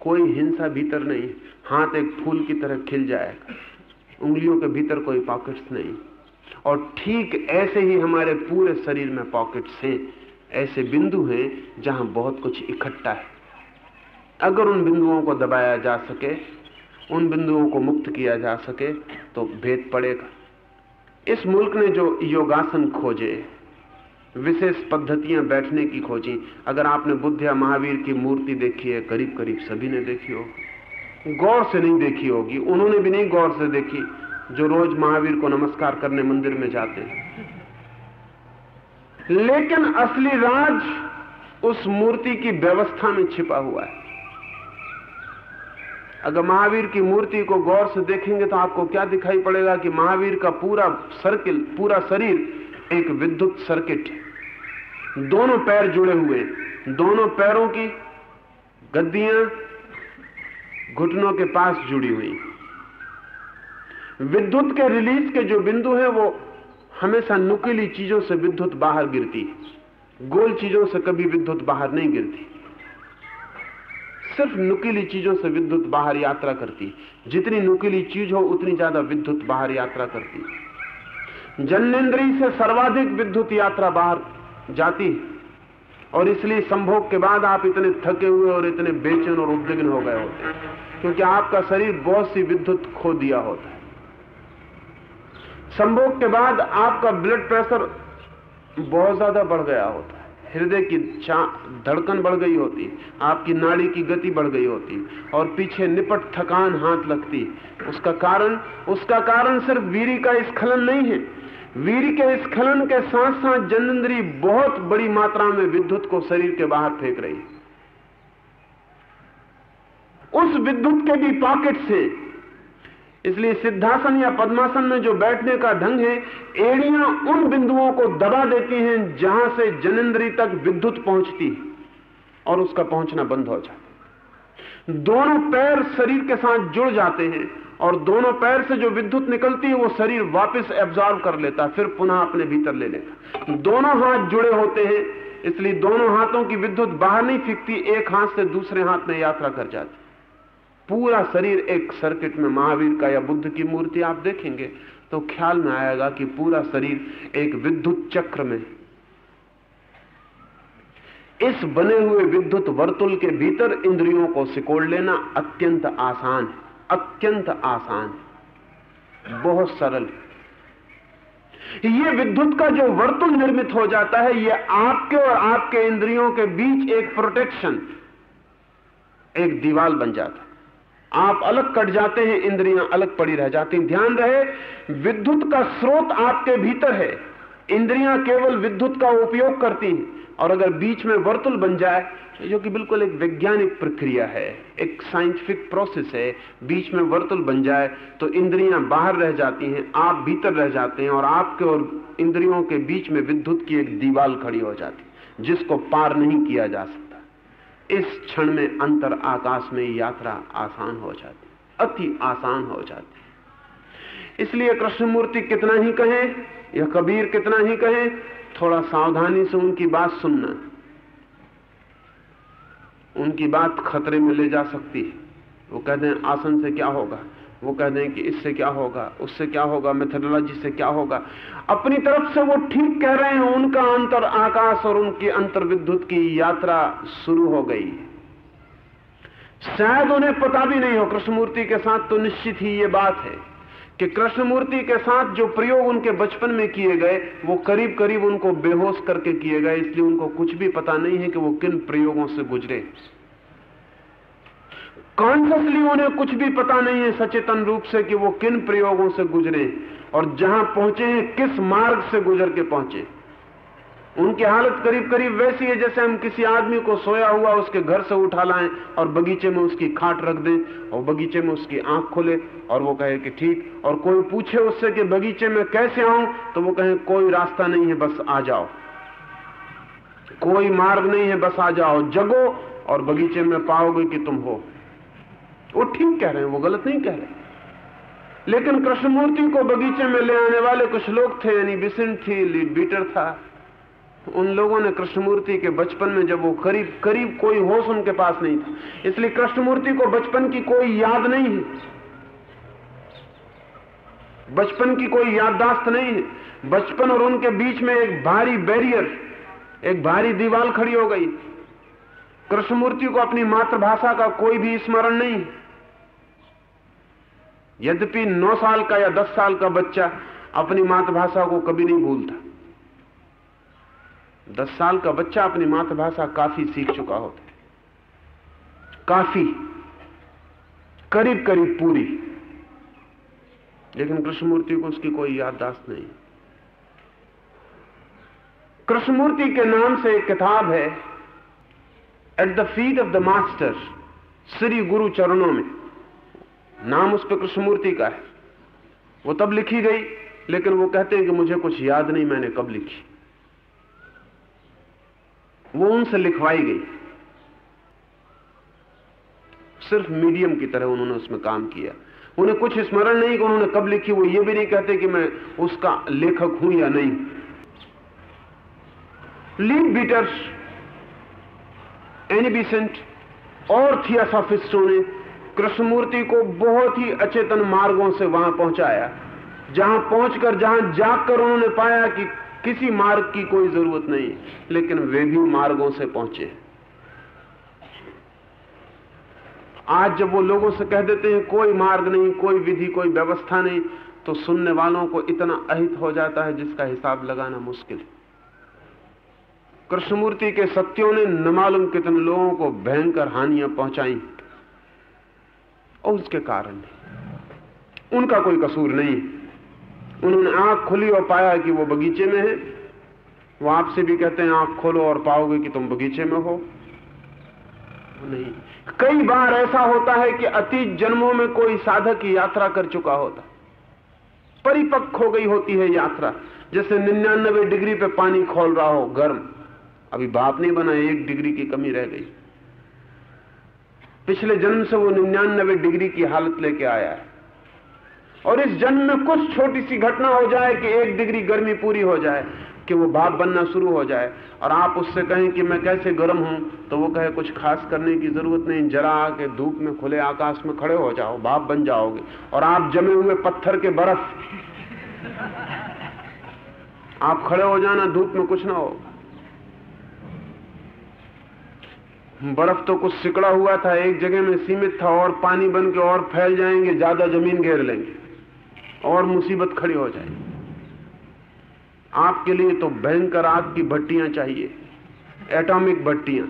कोई हिंसा भीतर नहीं, हाथ एक फूल की तरह खिल जाएगा, उंगलियों के भीतर कोई पॉकेट्स नहीं। और ठीक ऐसे ही हमारे पूरे शरीर में पॉकेट्स हैं, ऐसे बिंदु हैं जहां बहुत कुछ इकट्ठा है। अगर उन बिंदुओं को दबाया जा सके, उन बिंदुओं को मुक्त किया जा सके तो भेद पड़ेगा। इस मुल्क ने जो योगासन खोजे, विशेष पद्धतियां बैठने की खोजी, अगर आपने बुद्ध या महावीर की मूर्ति देखी है, करीब करीब सभी ने देखी होगी। गौर से नहीं देखी होगी, उन्होंने भी नहीं गौर से देखी जो रोज महावीर को नमस्कार करने मंदिर में जाते हैं। लेकिन असली राज उस मूर्ति की व्यवस्था में छिपा हुआ है। अगर महावीर की मूर्ति को गौर से देखेंगे तो आपको क्या दिखाई पड़ेगा कि महावीर का पूरा सर्किल, पूरा शरीर एक विद्युत सर्किट है। दोनों पैर जुड़े हुए, दोनों पैरों की गद्दियां घुटनों के पास जुड़ी हुई। विद्युत के रिलीज के जो बिंदु हैं वो हमेशा नुकीली चीजों से विद्युत बाहर गिरती है, गोल चीजों से कभी विद्युत बाहर नहीं गिरती। सिर्फ नुकीली चीजों से विद्युत बाहर यात्रा करती। जितनी नुकीली चीज हो उतनी ज्यादा विद्युत बाहर यात्रा करती। जननेंद्रिय से सर्वाधिक विद्युत यात्रा बाहर जाती है, और इसलिए संभोग के बाद आप इतने थके हुए और इतने बेचैन और उद्विग्न हो गए होते हैं, क्योंकि आपका शरीर बहुत सी विद्युत खो दिया होता है। संभोग के बाद आपका ब्लड प्रेशर बहुत ज्यादा बढ़ गया होता है, हृदय की धड़कन बढ़ गई होती, आपकी नाड़ी की गति बढ़ गई होती, और पीछे निपट थकान हाथ लगती। उसका कारण सिर्फ वीर्य का स्खलन नहीं है। वीर्य के स्खलन के साथ साथ जननेंद्रिय बहुत बड़ी मात्रा में विद्युत को शरीर के बाहर फेंक रही है। उस विद्युत के भी पॉकेट्स हैं। इसलिए सिद्धासन या पद्मासन में जो बैठने का ढंग है, एड़ियां उन बिंदुओं को दबा देती हैं जहां से जननेंद्रिय तक विद्युत पहुंचती है, और उसका पहुंचना बंद हो जाता है। दोनों पैर शरीर के साथ जुड़ जाते हैं, और दोनों पैर से जो विद्युत निकलती है वो शरीर वापस एब्जॉर्ब कर लेता, फिर पुनः अपने भीतर ले लेता। दोनों हाथ जुड़े होते हैं, इसलिए दोनों हाथों की विद्युत बाहर नहीं फेंकती, एक हाथ से दूसरे हाथ में यात्रा कर जाती। पूरा शरीर एक सर्किट में। महावीर का या बुद्ध की मूर्ति आप देखेंगे तो ख्याल में आएगा कि पूरा शरीर एक विद्युत चक्र में। इस बने हुए विद्युत वर्तुल के भीतर इंद्रियों को सिकोड़ लेना अत्यंत आसान है, अत्यंत आसान है, बहुत सरल है। ये विद्युत का जो वर्तुल निर्मित हो जाता है, ये आपके और आपके इंद्रियों के बीच एक प्रोटेक्शन, एक दीवार बन जाता है। आप अलग कट जाते हैं, इंद्रियां अलग पड़ी रह जाती हैं। ध्यान रहे, विद्युत का स्रोत आपके भीतर है, इंद्रियां केवल विद्युत का उपयोग करती हैं। और अगर बीच में वर्तुल बन जाए, जो कि बिल्कुल एक वैज्ञानिक प्रक्रिया है, एक साइंटिफिक प्रोसेस है, बीच में वर्तुल बन जाए तो इंद्रियां बाहर रह जाती हैं, आप भीतर रह जाते हैं, और आपके और इंद्रियों के बीच में विद्युत की एक दीवार खड़ी हो जाती है जिसको पार नहीं किया जा सकता। इस क्षण में अंतर आकाश में यात्रा आसान हो जाती, अति आसान हो जाती। इसलिए कृष्णमूर्ति कितना ही कहें या कबीर कितना ही कहें, थोड़ा सावधानी से उनकी बात सुनना। उनकी बात खतरे में ले जा सकती है। वो कह दें आसन से क्या होगा, वो कह दें कि इससे क्या होगा, उससे क्या होगा, मेथोडोलॉजी से क्या होगा। अपनी तरफ से वो ठीक कह रहे हैं। उनका अंतर आकाश और उनकी अंतर विद्युत की यात्रा शुरू हो गई। शायद उन्हें पता भी नहीं हो। कृष्णमूर्ति के साथ तो निश्चित ही ये बात है कि कृष्णमूर्ति के साथ जो प्रयोग उनके बचपन में किए गए वो करीब करीब उनको बेहोश करके किए गए। इसलिए उनको कुछ भी पता नहीं है कि वो किन प्रयोगों से गुजरे। कॉन्शियसली उन्हें कुछ भी पता नहीं है सचेतन रूप से कि वो किन प्रयोगों से गुजरे और जहां पहुंचे हैं किस मार्ग से गुजर के पहुंचे। उनकी हालत करीब करीब वैसी है जैसे हम किसी आदमी को सोया हुआ उसके घर से उठा लाएं और बगीचे में उसकी खाट रख दें और बगीचे में उसकी आंख खोले और वो कहे कि ठीक, और कोई पूछे उससे कि बगीचे में कैसे आऊं, तो वो कहे कोई रास्ता नहीं है, बस आ जाओ, कोई मार्ग नहीं है, बस आ जाओ, जगो और बगीचे में पाओगे कि तुम हो। वो ठीक कह रहे हैं, वो गलत नहीं कह रहे। लेकिन कृष्णमूर्ति को बगीचे में ले आने वाले कुछ लोग थे, यानी बिसेंट थी, लीडबीटर था। उन लोगों ने कृष्णमूर्ति के बचपन में, जब वो करीब करीब कोई होश उनके पास नहीं था, इसलिए कृष्णमूर्ति को बचपन की कोई याद नहीं है, बचपन की कोई याददाश्त नहीं है। बचपन और उनके बीच में एक भारी बैरियर, एक भारी दीवार खड़ी हो गई। कृष्णमूर्ति को अपनी मातृभाषा का कोई भी स्मरण नहीं है। यद्यपि 9 साल का या 10 साल का बच्चा अपनी मातृभाषा को कभी नहीं भूलता। 10 साल का बच्चा अपनी मातृभाषा काफी सीख चुका होता है, काफी, करीब करीब पूरी। लेकिन कृष्णमूर्ति को उसकी कोई याददाश्त नहीं। कृष्णमूर्ति के नाम से एक किताब है, at the feet of the master, Shri गुरु चरणों में, नाम उस पर कृष्णमूर्ति का है। वो तब लिखी गई, लेकिन वो कहते हैं कि मुझे कुछ याद नहीं मैंने कब लिखी। वो उनसे लिखवाई गई, सिर्फ मीडियम की तरह उन्होंने उसमें काम किया। उन्हें कुछ स्मरण नहीं कि उन्होंने कब लिखी। वो ये भी नहीं कहते कि मैं उसका लेखक हूं या नहीं। लीडबीटर, एनी बिसेंट और थियोसॉफिस्टों ने कृष्णमूर्ति को बहुत ही अचेतन मार्गों से वहां पहुंचाया, जहां पहुंचकर, जहां जाकर उन्होंने पाया कि किसी मार्ग की कोई जरूरत नहीं, लेकिन वे भी मार्गों से पहुंचे। आज जब वो लोगों से कह देते हैं कोई मार्ग नहीं, कोई विधि, कोई व्यवस्था नहीं, तो सुनने वालों को इतना अहित हो जाता है जिसका हिसाब लगाना मुश्किल है। कृष्णमूर्ति के सत्यों ने न मालूम कितने लोगों को भयंकर हानियां पहुंचाई, और उसके कारण उनका कोई कसूर नहीं। उन्होंने आंख खुली और पाया कि वो बगीचे में है। वो आपसे भी कहते हैं आंख खोलो और पाओगे कि तुम बगीचे में हो। नहीं, कई बार ऐसा होता है कि अतीत जन्मों में कोई साधक यात्रा कर चुका होता, परिपक्व हो गई होती है यात्रा। जैसे 99 डिग्री पे पानी खोल रहा हो गर्म, अभी भाप नहीं बना, 1 डिग्री की कमी रह गई। पिछले जन्म से वो 99 डिग्री की हालत लेके आया है, और इस जन्म में कुछ छोटी सी घटना हो जाए कि 1 डिग्री गर्मी पूरी हो जाए, कि वो भाप बनना शुरू हो जाए, और आप उससे कहें कि मैं कैसे गर्म हूं, तो वो कहे कुछ खास करने की जरूरत नहीं, जरा आके धूप में खुले आकाश में खड़े हो जाओ, भाप बन जाओगे। और आप जमे हुए पत्थर के बर्फ, आप खड़े हो जाना, धूप में कुछ ना हो। बर्फ तो कुछ सिकड़ा हुआ था, एक जगह में सीमित था, और पानी बन के और फैल जाएंगे, ज्यादा जमीन घेर लेंगे और मुसीबत खड़ी हो जाएगी। आपके लिए तो भयंकर आग की भट्टियां चाहिए, एटॉमिक भट्टियां,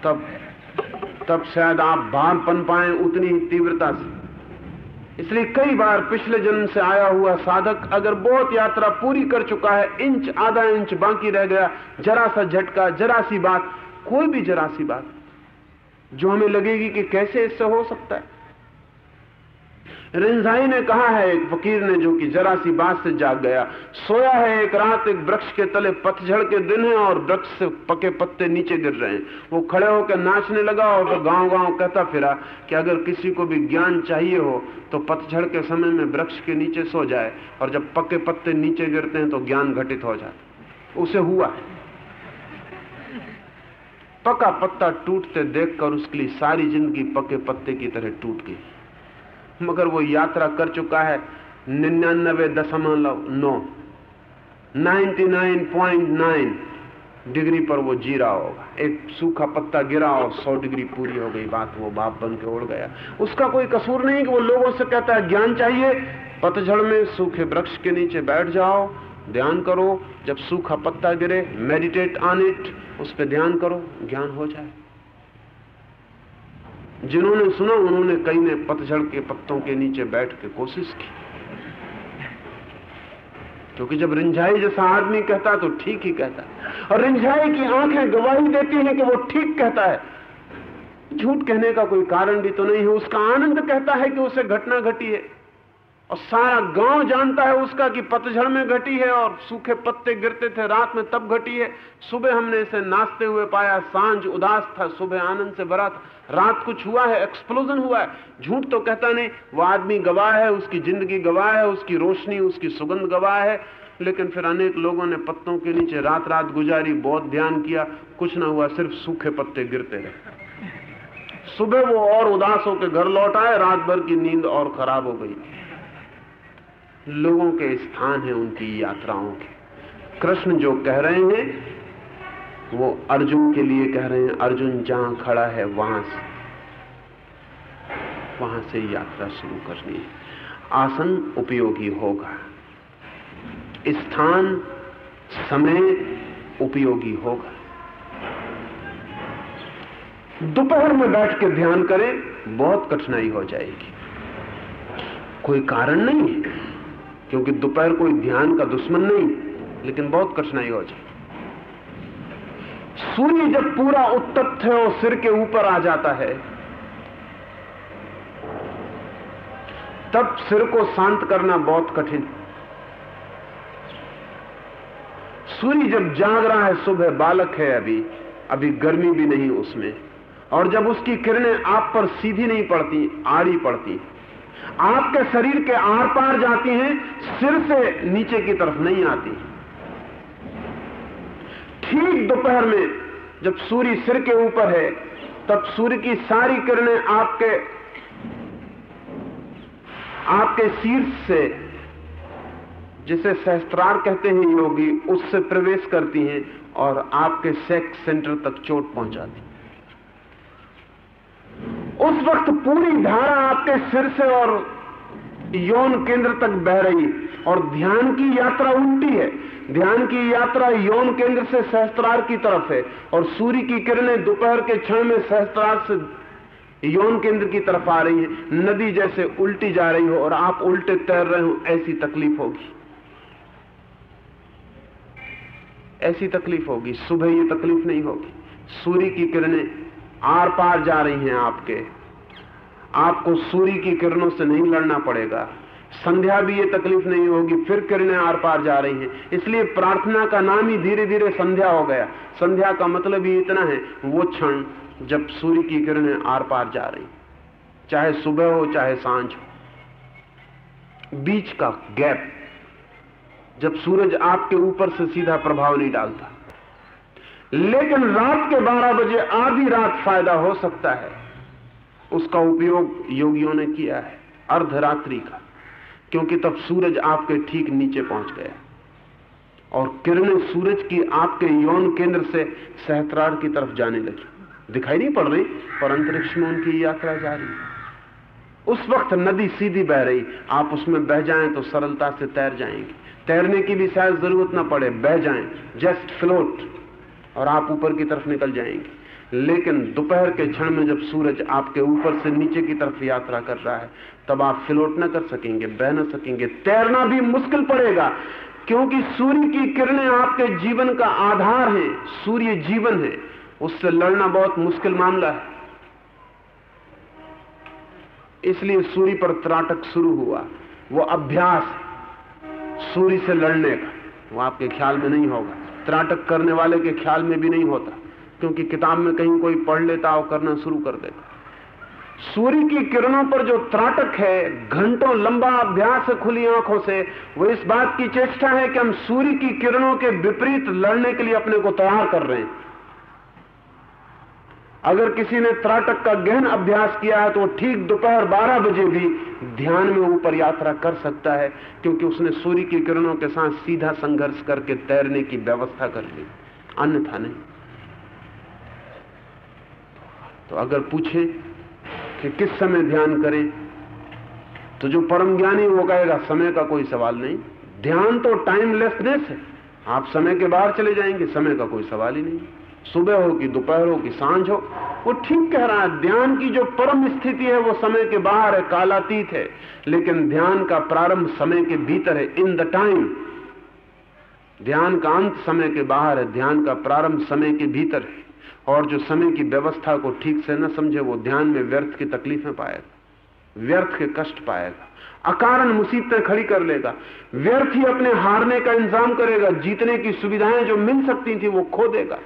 तब शायद आप भाप बन पाए उतनी ही तीव्रता से। इसलिए कई बार पिछले जन्म से आया हुआ साधक अगर बहुत यात्रा पूरी कर चुका है, इंच आधा इंच बाकी रह गया, जरा सा झटका, जरा सी बात, कोई भी जरा सी बात जो हमें लगेगी कि कैसे इससे हो सकता है। रिंझाई ने कहा है, एक फकीर ने, जो कि जरा सी बात से जाग गया, सोया है एक रात एक वृक्ष के तले, पतझड़ के दिन है और वृक्ष से पके पत्ते नीचे गिर रहे हैं। वो खड़े होकर नाचने लगा और फिर गांव गांव कहता फिरा कि अगर किसी को भी ज्ञान चाहिए हो तो पतझड़ के समय में वृक्ष के नीचे सो जाए, और जब पके पत्ते नीचे गिरते हैं तो ज्ञान घटित हो जाता। उसे हुआ है। पका पत्ता टूटते देखकर उसके लिए सारी जिंदगी पके पत्ते की तरह टूट गई, मगर वो यात्रा कर चुका है 99.9 डिग्री पर वो जी रहा होगा। एक सूखा पत्ता गिरा और 100 डिग्री पूरी हो गई बात, वो बाप बन के उड़ गया। उसका कोई कसूर नहीं कि वो लोगों से कहता है ज्ञान चाहिए, पतझड़ में सूखे वृक्ष के नीचे बैठ जाओ, ध्यान करो, जब सूखा पत्ता गिरे मेडिटेट ऑन इट, उस पर ध्यान करो, ज्ञान हो जाए। जिन्होंने सुना उन्होंने, कई ने पतझड़ के पत्तों के नीचे बैठ के कोशिश की, क्योंकि जब रिंझाई जैसा आदमी कहता है तो ठीक ही कहता है, और रिंझाई की आंखें गवाही देती हैं कि वो ठीक कहता है। झूठ कहने का कोई कारण भी तो नहीं है, उसका आनंद कहता है कि उसे घटना घटी है, और सारा गांव जानता है उसका कि पतझड़ में घटी है, और सूखे पत्ते गिरते थे रात में तब घटी है। सुबह हमने इसे नाचते हुए पाया, सांझ उदास था, सुबह आनंद से भरा था, रात कुछ हुआ है, एक्सप्लोजन हुआ है। झूठ तो कहता नहीं, वो आदमी गवाह है, उसकी जिंदगी गवाह है, उसकी रोशनी, उसकी सुगंध गवाह है। लेकिन फिर अनेक लोगों ने पत्तों के नीचे रात रात गुजारी, बहुत ध्यान किया, कुछ ना हुआ, सिर्फ सूखे पत्ते गिरते रहे। सुबह वो और उदास होकर घर लौट आए, रात भर की नींद और खराब हो गई। लोगों के स्थान है उनकी यात्राओं के। कृष्ण जो कह रहे हैं वो अर्जुन के लिए कह रहे हैं। अर्जुन जहां खड़ा है वहां से यात्रा शुरू करनी है। आसन उपयोगी होगा, स्थान समय उपयोगी होगा। दोपहर में बैठ के ध्यान करें, बहुत कठिनाई हो जाएगी। कोई कारण नहीं है, क्योंकि दोपहर कोई ध्यान का दुश्मन नहीं, लेकिन बहुत कठिनाई हो जाएगी। सूर्य जब पूरा उत्तप्त है और सिर के ऊपर आ जाता है, तब सिर को शांत करना बहुत कठिन। सूर्य जब जाग रहा है, सुबह बालक है, अभी गर्मी भी नहीं उसमें, और जब उसकी किरणें आप पर सीधी नहीं पड़ती, आड़ी पड़ती, आपके शरीर के आर पार जाती हैं, सिर से नीचे की तरफ नहीं आती। ठीक दोपहर में जब सूर्य सिर के ऊपर है, तब सूर्य की सारी किरणें आपके शीर्ष से, जिसे सहस्त्रार कहते हैं योगी, उससे प्रवेश करती हैं और आपके सेक्स सेंटर तक चोट पहुंचाती। उस वक्त पूरी धारा आपके सिर से और यौन केंद्र तक बह रही, और ध्यान की यात्रा उल्टी है। ध्यान की यात्रा यौन केंद्र से सहस्त्रार की तरफ है, और सूर्य की किरणें दोपहर के क्षण में सहस्त्रार से यौन केंद्र की तरफ आ रही है। नदी जैसे उल्टी जा रही हो और आप उल्टे तैर रहे हो, ऐसी तकलीफ होगी, ऐसी तकलीफ होगी। सुबह ये तकलीफ नहीं होगी। सूर्य की किरणें आर पार जा रही हैं आपको सूर्य की किरणों से नहीं लड़ना पड़ेगा। संध्या भी ये तकलीफ नहीं होगी, फिर किरणें आर पार जा रही हैं। इसलिए प्रार्थना का नाम ही धीरे धीरे संध्या हो गया। संध्या का मतलब ही इतना है, वो क्षण जब सूर्य की किरणें आर पार जा रही, चाहे सुबह हो चाहे सांझ हो, बीच का गैप, जब सूरज आपके ऊपर से सीधा प्रभाव नहीं डालता। लेकिन रात के 12 बजे आधी रात फायदा हो सकता है, उसका उपयोग योगियों ने किया है, अर्धरात्रि का, क्योंकि तब सूरज आपके ठीक नीचे पहुंच गया और किरणें सूरज की आपके यौन केंद्र से सहस्त्रार की तरफ जाने लगी। दिखाई नहीं पड़ रही, पर अंतरिक्ष में उनकी यात्रा जारी है। उस वक्त नदी सीधी बह रही, आप उसमें बह जाएं तो सरलता से तैर जाएंगे। तैरने की भी शायद जरूरत ना पड़े, बह जाएं, जस्ट फ्लोट, और आप ऊपर की तरफ निकल जाएंगे। लेकिन दोपहर के क्षण में जब सूरज आपके ऊपर से नीचे की तरफ यात्रा कर रहा है, तब आप फ्लोट न कर सकेंगे, बह न सकेंगे, तैरना भी मुश्किल पड़ेगा, क्योंकि सूर्य की किरणें आपके जीवन का आधार है। सूर्य जीवन है, उससे लड़ना बहुत मुश्किल मामला है। इसलिए सूर्य पर त्राटक शुरू हुआ। वो अभ्यास सूर्य से लड़ने का, वो आपके ख्याल में नहीं होगा, त्राटक करने वाले के ख्याल में भी नहीं होता, क्योंकि किताब में कहीं कोई पढ़ लेता और करना शुरू कर देता। सूर्य की किरणों पर जो त्राटक है, घंटों लंबा अभ्यास है खुली आंखों से, वो इस बात की चेष्टा है कि हम सूर्य की किरणों के विपरीत लड़ने के लिए अपने को तैयार कर रहे हैं। अगर किसी ने त्राटक का गहन अभ्यास किया है तो वो ठीक दोपहर 12 बजे भी ध्यान में ऊपर यात्रा कर सकता है, क्योंकि उसने सूर्य की किरणों के साथ सीधा संघर्ष करके तैरने की व्यवस्था कर ली, अन्यथा नहीं। तो अगर पूछे कि किस समय ध्यान करें, तो जो परम ज्ञानी वो कहेगा समय का कोई सवाल नहीं। ध्यान तो टाइमलेसनेस है, आप समय के बाहर चले जाएंगे, समय का कोई सवाल ही नहीं। सुबह हो कि दोपहर हो कि सांझ हो, वो ठीक कह रहा है। ध्यान की जो परम स्थिति है वो समय के बाहर है, कालातीत है, लेकिन ध्यान का प्रारंभ समय के भीतर है, इन द टाइम। ध्यान का अंत समय के बाहर है, ध्यान का प्रारंभ समय के भीतर है। और जो समय की व्यवस्था को ठीक से न समझे वो ध्यान में व्यर्थ की तकलीफें पाएगा, व्यर्थ के कष्ट पाएगा, अकारण मुसीबतें खड़ी कर लेगा, व्यर्थ ही अपने हारने का इंतजाम करेगा, जीतने की सुविधाएं जो मिल सकती थी वो खो देगा।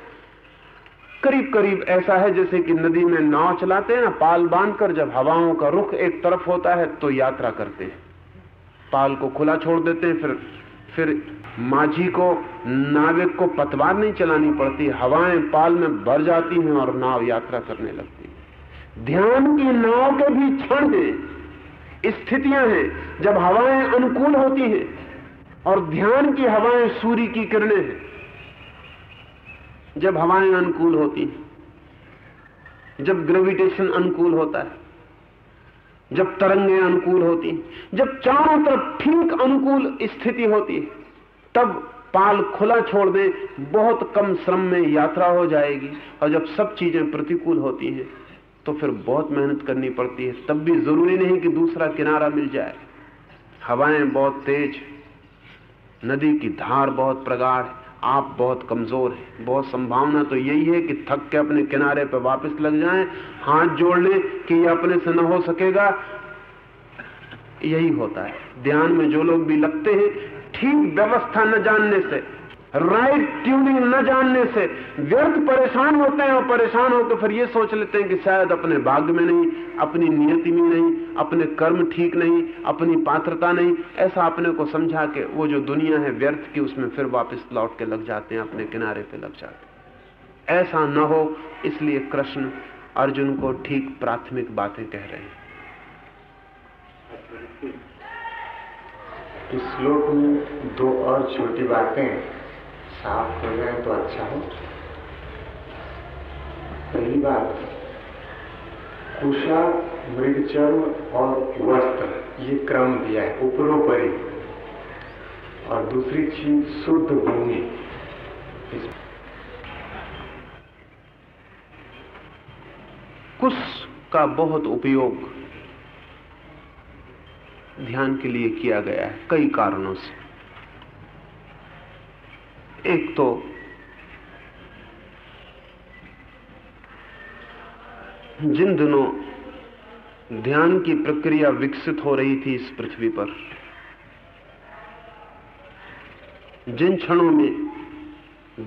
करीब करीब ऐसा है जैसे कि नदी में नाव चलाते हैं ना, पाल बांधकर, जब हवाओं का रुख एक तरफ होता है तो यात्रा करते हैं, पाल को खुला छोड़ देते हैं, फिर माझी को, नाविक को पतवार नहीं चलानी पड़ती, हवाएं पाल में भर जाती हैं और नाव यात्रा करने लगती है। ध्यान की नाव के भी क्षण हैं, स्थितियां हैं जब हवाएं अनुकूल होती हैं, और ध्यान की हवाएं सूर्य की किरणें हैं जब हवाएं अनुकूल होती हैं, जब ग्रेविटेशन अनुकूल होता है, जब तरंगें अनुकूल होती हैं, जब चारों तरफ ठीक अनुकूल स्थिति होती है, तब पाल खुला छोड़ दें, बहुत कम श्रम में यात्रा हो जाएगी। और जब सब चीजें प्रतिकूल होती हैं तो फिर बहुत मेहनत करनी पड़ती है, तब भी जरूरी नहीं कि दूसरा किनारा मिल जाए। हवाएं बहुत तेज, नदी की धार बहुत प्रगाढ़, आप बहुत कमजोर हैं, बहुत संभावना तो यही है कि थक के अपने किनारे पर वापस लग जाएं, हाथ जोड़ लें कि ये अपने से न हो सकेगा। यही होता है ध्यान में। जो लोग भी लगते हैं, ठीक व्यवस्था न जानने से, राइट ट्यूनिंग न जानने से व्यर्थ परेशान होते हैं, और परेशान होकर फिर ये सोच लेते हैं कि शायद अपने भाग्य में नहीं, अपनी नियति में नहीं, अपने कर्म ठीक नहीं, अपनी पात्रता नहीं, ऐसा अपने को समझा के वो जो दुनिया है व्यर्थ की, उसमें फिर वापस लौट के लग जाते हैं, अपने किनारे पे लग जाते हैं। ऐसा न हो, इसलिए कृष्ण अर्जुन को ठीक प्राथमिक बातें कह रहे हैं। इस श्लोक में दो और छोटी बातें साफ हो जाए तो अच्छा हो। पहली बात, कुशा, मृगचर्म और वस्त्र, ये क्रम दिया है ऊपरोपरि। और दूसरी चीज शुद्ध भूमि। कुश का बहुत उपयोग ध्यान के लिए किया गया है कई कारणों से। एक तो जिन दिनों ध्यान की प्रक्रिया विकसित हो रही थी इस पृथ्वी पर, जिन क्षणों में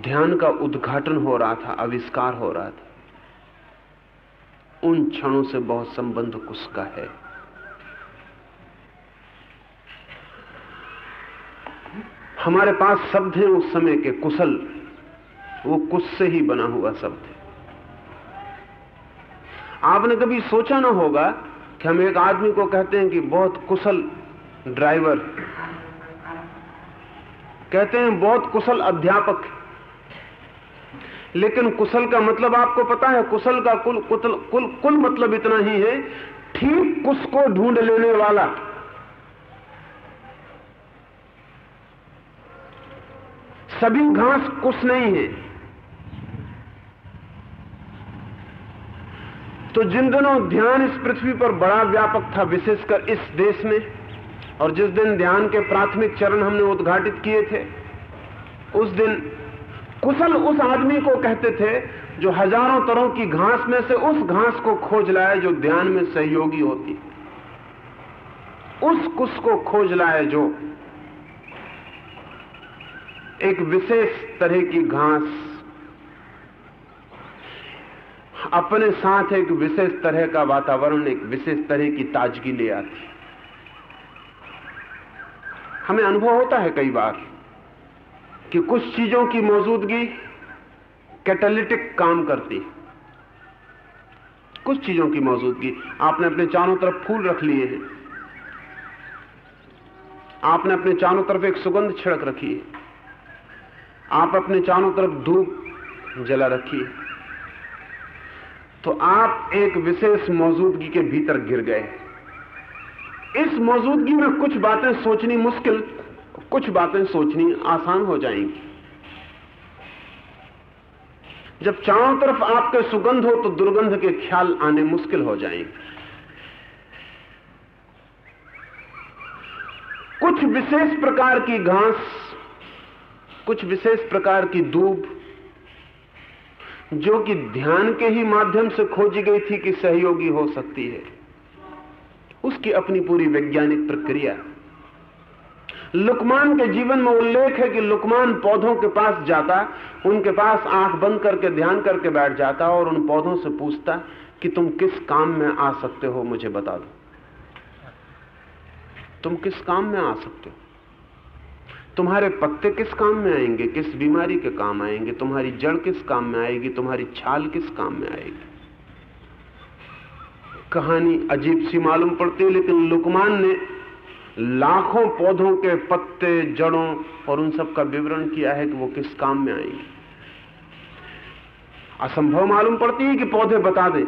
ध्यान का उद्घाटन हो रहा था, आविष्कार हो रहा था, उन क्षणों से बहुत संबंध कुश का है। हमारे पास शब्द हैं उस समय के कुशल, वो कुश से ही बना हुआ शब्द है। आपने कभी सोचा ना होगा कि हम एक आदमी को कहते हैं कि बहुत कुशल ड्राइवर, कहते हैं बहुत कुशल अध्यापक, लेकिन कुशल का मतलब आपको पता है? कुशल का कुल मतलब इतना ही है, ठीक कुश को ढूंढ लेने वाला। सभी घास कुश नहीं है। तो जिन दिनों ध्यान इस पृथ्वी पर बड़ा व्यापक था, विशेषकर इस देश में, और जिस दिन ध्यान के प्राथमिक चरण हमने उद्घाटित किए थे, उस दिन कुशल उस आदमी को कहते थे जो हजारों तरह की घास में से उस घास को खोज लाए जो ध्यान में सहयोगी होती, उस कुश को खोज लाए जो एक विशेष तरह की घास। अपने साथ एक विशेष तरह का वातावरण, एक विशेष तरह की ताजगी ले आती है। हमें अनुभव होता है कई बार कि कुछ चीजों की मौजूदगी कैटालिटिक काम करती है। कुछ चीजों की मौजूदगी, आपने अपने चारों तरफ फूल रख लिए हैं, आपने अपने चारों तरफ एक सुगंध छिड़क रखी है, आप अपने चारों तरफ धूप जला रखी है, तो आप एक विशेष मौजूदगी के भीतर गिर गए। इस मौजूदगी में कुछ बातें सोचनी मुश्किल, कुछ बातें सोचनी आसान हो जाएंगी। जब चारों तरफ आपके सुगंध हो तो दुर्गंध के ख्याल आने मुश्किल हो जाएंगे। कुछ विशेष प्रकार की घास, कुछ विशेष प्रकार की दूब, जो कि ध्यान के ही माध्यम से खोजी गई थी कि सहयोगी हो सकती है, उसकी अपनी पूरी वैज्ञानिक प्रक्रिया। लुकमान के जीवन में उल्लेख है कि लुकमान पौधों के पास जाता, उनके पास आंख बंद करके ध्यान करके बैठ जाता और उन पौधों से पूछता कि तुम किस काम में आ सकते हो, मुझे बता दो। तुम किस काम में आ सकते हो? तुम्हारे पत्ते किस काम में आएंगे, किस बीमारी के काम आएंगे? तुम्हारी जड़ किस काम में आएगी? तुम्हारी छाल किस काम में आएगी? कहानी अजीब सी मालूम पड़ती है, लेकिन लुकमान ने लाखों पौधों के पत्ते, जड़ों और उन सब का विवरण किया है कि वो किस काम में आएंगे। असंभव मालूम पड़ती है कि पौधे बता दें,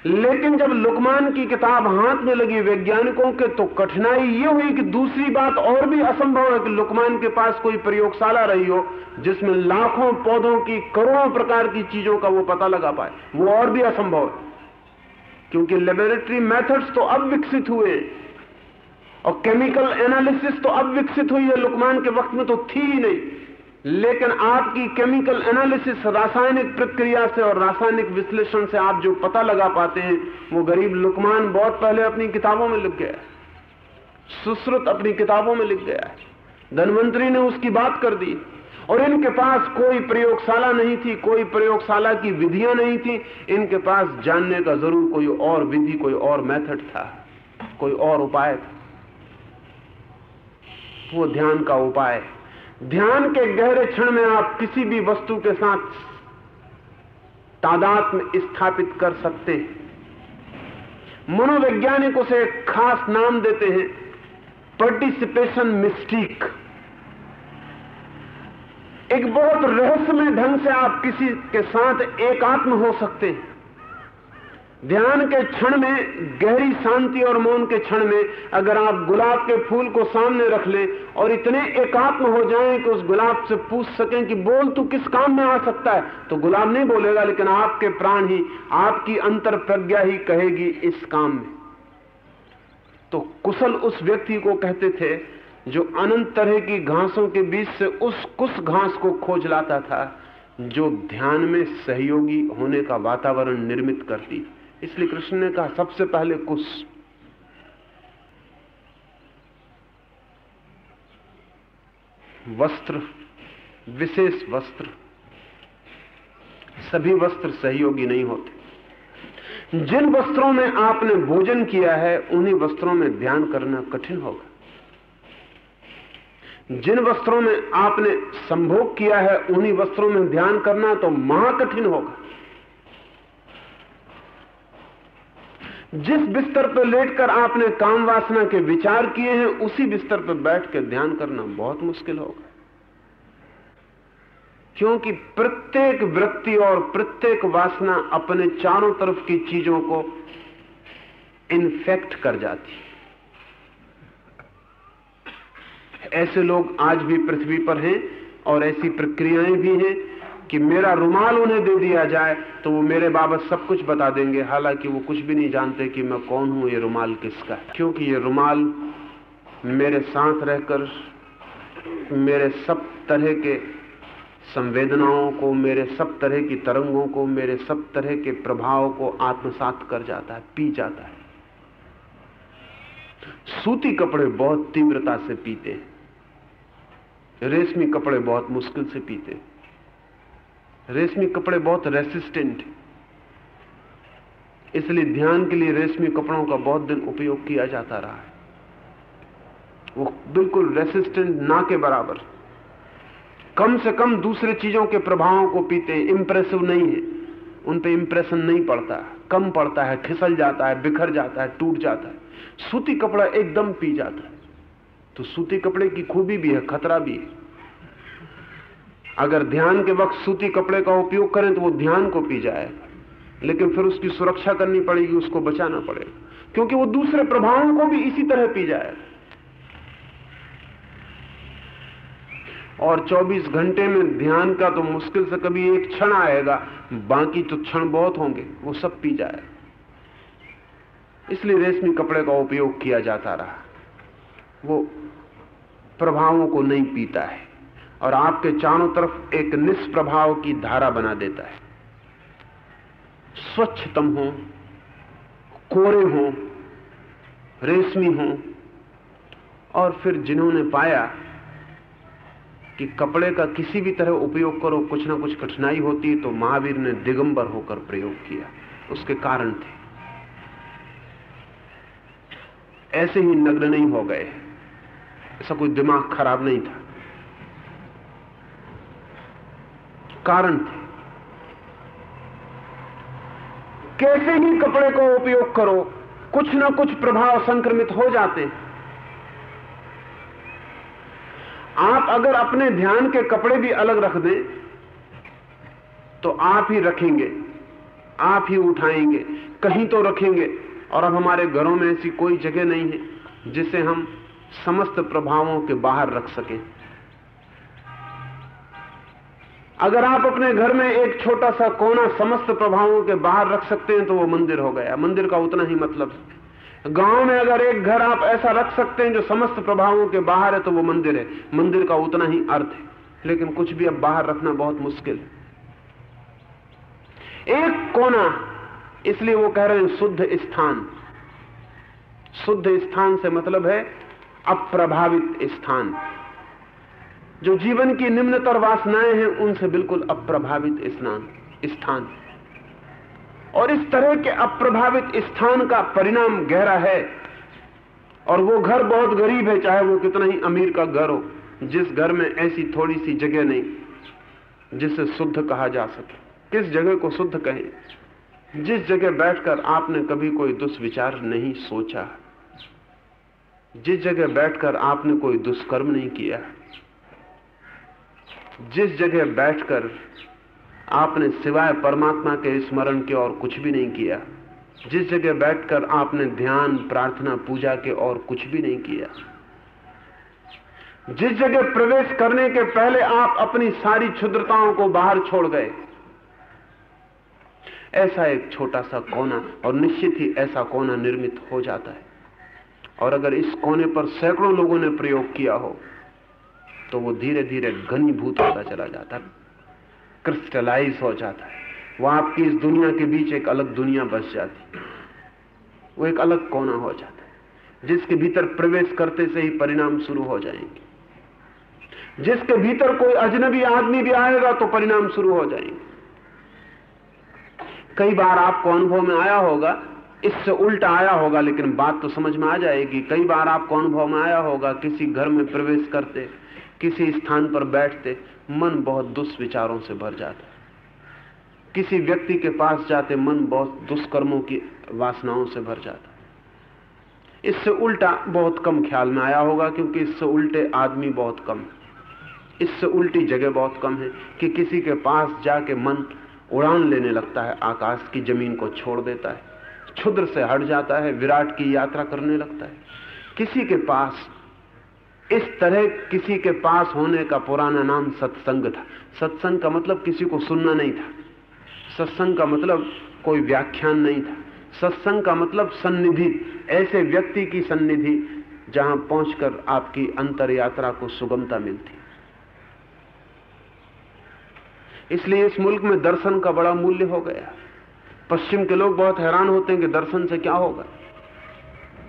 लेकिन जब लुकमान की किताब हाथ में लगी वैज्ञानिकों के, तो कठिनाई ये हुई कि दूसरी बात और भी असंभव है कि लुकमान के पास कोई प्रयोगशाला रही हो जिसमें लाखों पौधों की, करोड़ों प्रकार की चीजों का वो पता लगा पाए। वो और भी असंभव है, क्योंकि लेबोरेटरी मेथड्स तो अब विकसित हुए और केमिकल एनालिसिस तो अब विकसित हुई है, लुकमान के वक्त में तो थी ही नहीं। लेकिन आपकी केमिकल एनालिसिस, रासायनिक प्रक्रिया से और रासायनिक विश्लेषण से आप जो पता लगा पाते हैं, वो गरीब लुकमान बहुत पहले अपनी किताबों में लिख गया है। सुश्रुत अपनी किताबों में लिख गया है। धन्वंतरी ने उसकी बात कर दी। और इनके पास कोई प्रयोगशाला नहीं थी, कोई प्रयोगशाला की विधियां नहीं थी। इनके पास जानने का जरूर कोई और विधि, कोई और मेथड था, कोई और उपाय था। वो ध्यान का उपाय। ध्यान के गहरे क्षण में आप किसी भी वस्तु के साथ तादात्म्य स्थापित कर सकते हैं। मनोवैज्ञानिक उसे एक खास नाम देते हैं, पार्टिसिपेशन मिस्टिक। एक बहुत रहस्यमय ढंग से आप किसी के साथ एकात्म हो सकते हैं। ध्यान के क्षण में, गहरी शांति और मौन के क्षण में, अगर आप गुलाब के फूल को सामने रख लें और इतने एकात्म हो जाएं कि उस गुलाब से पूछ सकें कि बोल तू किस काम में आ सकता है, तो गुलाब नहीं बोलेगा, लेकिन आपके प्राण ही, आपकी अंतर प्रज्ञा ही कहेगी इस काम में। तो कुशल उस व्यक्ति को कहते थे जो अनंत तरह की घासों के बीच से उस कुश घास को खोज लाता था जो ध्यान में सहयोगी होने का वातावरण निर्मित करती। इसलिए कृष्ण ने कहा सबसे पहले कुश। वस्त्र, विशेष वस्त्र, सभी वस्त्र सहयोगी नहीं होते। जिन वस्त्रों में आपने भोजन किया है उन्हीं वस्त्रों में ध्यान करना कठिन होगा। जिन वस्त्रों में आपने संभोग किया है उन्हीं वस्त्रों में ध्यान करना तो महाकठिन होगा। जिस बिस्तर पर लेटकर आपने काम वासना के विचार किए हैं उसी बिस्तर पर बैठकर ध्यान करना बहुत मुश्किल होगा, क्योंकि प्रत्येक वृत्ति और प्रत्येक वासना अपने चारों तरफ की चीजों को इन्फेक्ट कर जाती है। ऐसे लोग आज भी पृथ्वी पर हैं और ऐसी प्रक्रियाएं भी हैं कि मेरा रुमाल उन्हें दे दिया जाए तो वो मेरे बाबत सब कुछ बता देंगे, हालांकि वो कुछ भी नहीं जानते कि मैं कौन हूं, ये रुमाल किसका है। क्योंकि ये रुमाल मेरे साथ रहकर मेरे सब तरह के संवेदनाओं को, मेरे सब तरह की तरंगों को, मेरे सब तरह के प्रभाव को आत्मसात कर जाता है, पी जाता है। सूती कपड़े बहुत तीव्रता से पीते हैं, रेशमी कपड़े बहुत मुश्किल से पीते हैं। रेशमी कपड़े बहुत रेसिस्टेंट हैं, इसलिए ध्यान के लिए रेशमी कपड़ों का बहुत दिन उपयोग किया जाता रहा है। वो बिल्कुल रेसिस्टेंट ना के बराबर, कम से कम दूसरे चीजों के प्रभावों को पीते हैं, इंप्रेसिव नहीं है, उन पे इंप्रेशन नहीं पड़ता, कम पड़ता है, खिसल जाता है, बिखर जाता है, टूट जाता है। सूती कपड़ा एकदम पी जाता है। तो सूती कपड़े की खूबी भी है, खतरा भी है। अगर ध्यान के वक्त सूती कपड़े का उपयोग करें तो वो ध्यान को पी जाएगा, लेकिन फिर उसकी सुरक्षा करनी पड़ेगी, उसको बचाना पड़ेगा, क्योंकि वो दूसरे प्रभावों को भी इसी तरह पी जाएगा। और 24 घंटे में ध्यान का तो मुश्किल से कभी एक क्षण आएगा, बाकी तो क्षण बहुत होंगे, वो सब पी जाएगा। इसलिए रेशमी कपड़े का उपयोग किया जाता रहा। वो प्रभावों को नहीं पीता है और आपके चारों तरफ एक निष्प्रभाव की धारा बना देता है। स्वच्छतम हो, कोरे हो, रेशमी हो। और फिर जिन्होंने पाया कि कपड़े का किसी भी तरह उपयोग करो कुछ ना कुछ कठिनाई होती है, तो महावीर ने दिगंबर होकर प्रयोग किया। उसके कारण थे, ऐसे ही नग्न नहीं हो गए, ऐसा कोई दिमाग खराब नहीं था, कारण थे। कैसे ही कपड़े को उपयोग करो कुछ ना कुछ प्रभाव संक्रमित हो जाते हैं। आप अगर अपने ध्यान के कपड़े भी अलग रख दें तो आप ही रखेंगे, आप ही उठाएंगे, कहीं तो रखेंगे। और अब हमारे घरों में ऐसी कोई जगह नहीं है जिसे हम समस्त प्रभावों के बाहर रख सकें। अगर आप अपने घर में एक छोटा सा कोना समस्त प्रभावों के बाहर रख सकते हैं तो वो मंदिर हो गया। मंदिर का उतना ही मतलब है। गांव में अगर एक घर आप ऐसा रख सकते हैं जो समस्त प्रभावों के बाहर है तो वो मंदिर है। मंदिर का उतना ही अर्थ है। लेकिन कुछ भी अब बाहर रखना बहुत मुश्किल है। एक कोना, इसलिए वो कह रहे हैं शुद्ध स्थान। शुद्ध स्थान से मतलब है अप्रभावित स्थान। जो जीवन की निम्नतर वासनाएं हैं उनसे बिल्कुल अप्रभावित स्थान। और इस तरह के अप्रभावित स्थान का परिणाम गहरा है। और वो घर बहुत गरीब है, चाहे वो कितना ही अमीर का घर हो, जिस घर में ऐसी थोड़ी सी जगह नहीं जिसे शुद्ध कहा जा सके। किस जगह को शुद्ध कहें? जिस जगह बैठकर आपने कभी कोई दुष्विचार नहीं सोचा, जिस जगह बैठकर आपने कोई दुष्कर्म नहीं किया, जिस जगह बैठकर आपने सिवाय परमात्मा के स्मरण के और कुछ भी नहीं किया, जिस जगह बैठकर आपने ध्यान, प्रार्थना, पूजा के और कुछ भी नहीं किया, जिस जगह प्रवेश करने के पहले आप अपनी सारी क्षुद्रताओं को बाहर छोड़ गए, ऐसा एक छोटा सा कोना, और निश्चित ही ऐसा कोना निर्मित हो जाता है। और अगर इस कोने पर सैकड़ों लोगों ने प्रयोग किया हो तो वो धीरे धीरे घनीभूत होता चला जाता है, क्रिस्टलाइज हो जाता है। वो आपकी इस दुनिया के बीच एक अलग दुनिया बस जाती है, वो एक अलग कोना हो जाता है जिसके भीतर प्रवेश करते से ही परिणाम शुरू हो जाएंगे। जिसके भीतर कोई अजनबी आदमी भी आएगा तो परिणाम शुरू हो जाएंगे। कई बार आपको अनुभव में आया होगा, इससे उल्टा आया होगा, लेकिन बात तो समझ में आ जाएगी। कई बार आपको अनुभव में आया होगा, किसी घर में प्रवेश करते, किसी स्थान पर बैठते मन बहुत दुष्विचारों से भर जाता है। किसी व्यक्ति के पास जाते मन बहुत दुष्कर्मों की वासनाओं से भर जाता है। इससे उल्टा बहुत कम ख्याल में आया होगा, क्योंकि इससे उल्टे आदमी बहुत कम है, इससे उल्टी जगह बहुत कम है कि किसी के पास जाके मन उड़ान लेने लगता है, आकाश की जमीन को छोड़ देता है, क्षुद्र से हट जाता है, विराट की यात्रा करने लगता है। किसी के पास इस तरह किसी के पास होने का पुराना नाम सत्संग था। सत्संग का मतलब किसी को सुनना नहीं था, सत्संग का मतलब कोई व्याख्यान नहीं था, सत्संग का मतलब सन्निधि, ऐसे व्यक्ति की सन्निधि जहां पहुंचकर आपकी अंतर यात्रा को सुगमता मिलती। इसलिए इस मुल्क में दर्शन का बड़ा मूल्य हो गया। पश्चिम के लोग बहुत हैरान होते हैं कि दर्शन से क्या होगा,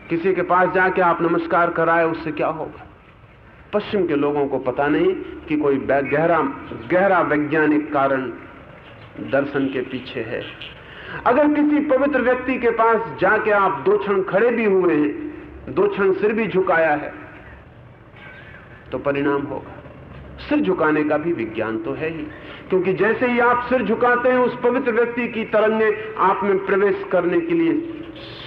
किसी के पास जाके आप नमस्कार कराए उससे क्या होगा। पश्चिम के लोगों को पता नहीं कि कोई गहरा वैज्ञानिक कारण दर्शन के पीछे है। अगर किसी पवित्र व्यक्ति के पास जाके आप 2 क्षण खड़े भी हुए हैं, 2 क्षण सिर भी झुकाया है, तो परिणाम होगा। सिर झुकाने का भी विज्ञान तो है ही, क्योंकि जैसे ही आप सिर झुकाते हैं उस पवित्र व्यक्ति की तरंगें आप में प्रवेश करने के लिए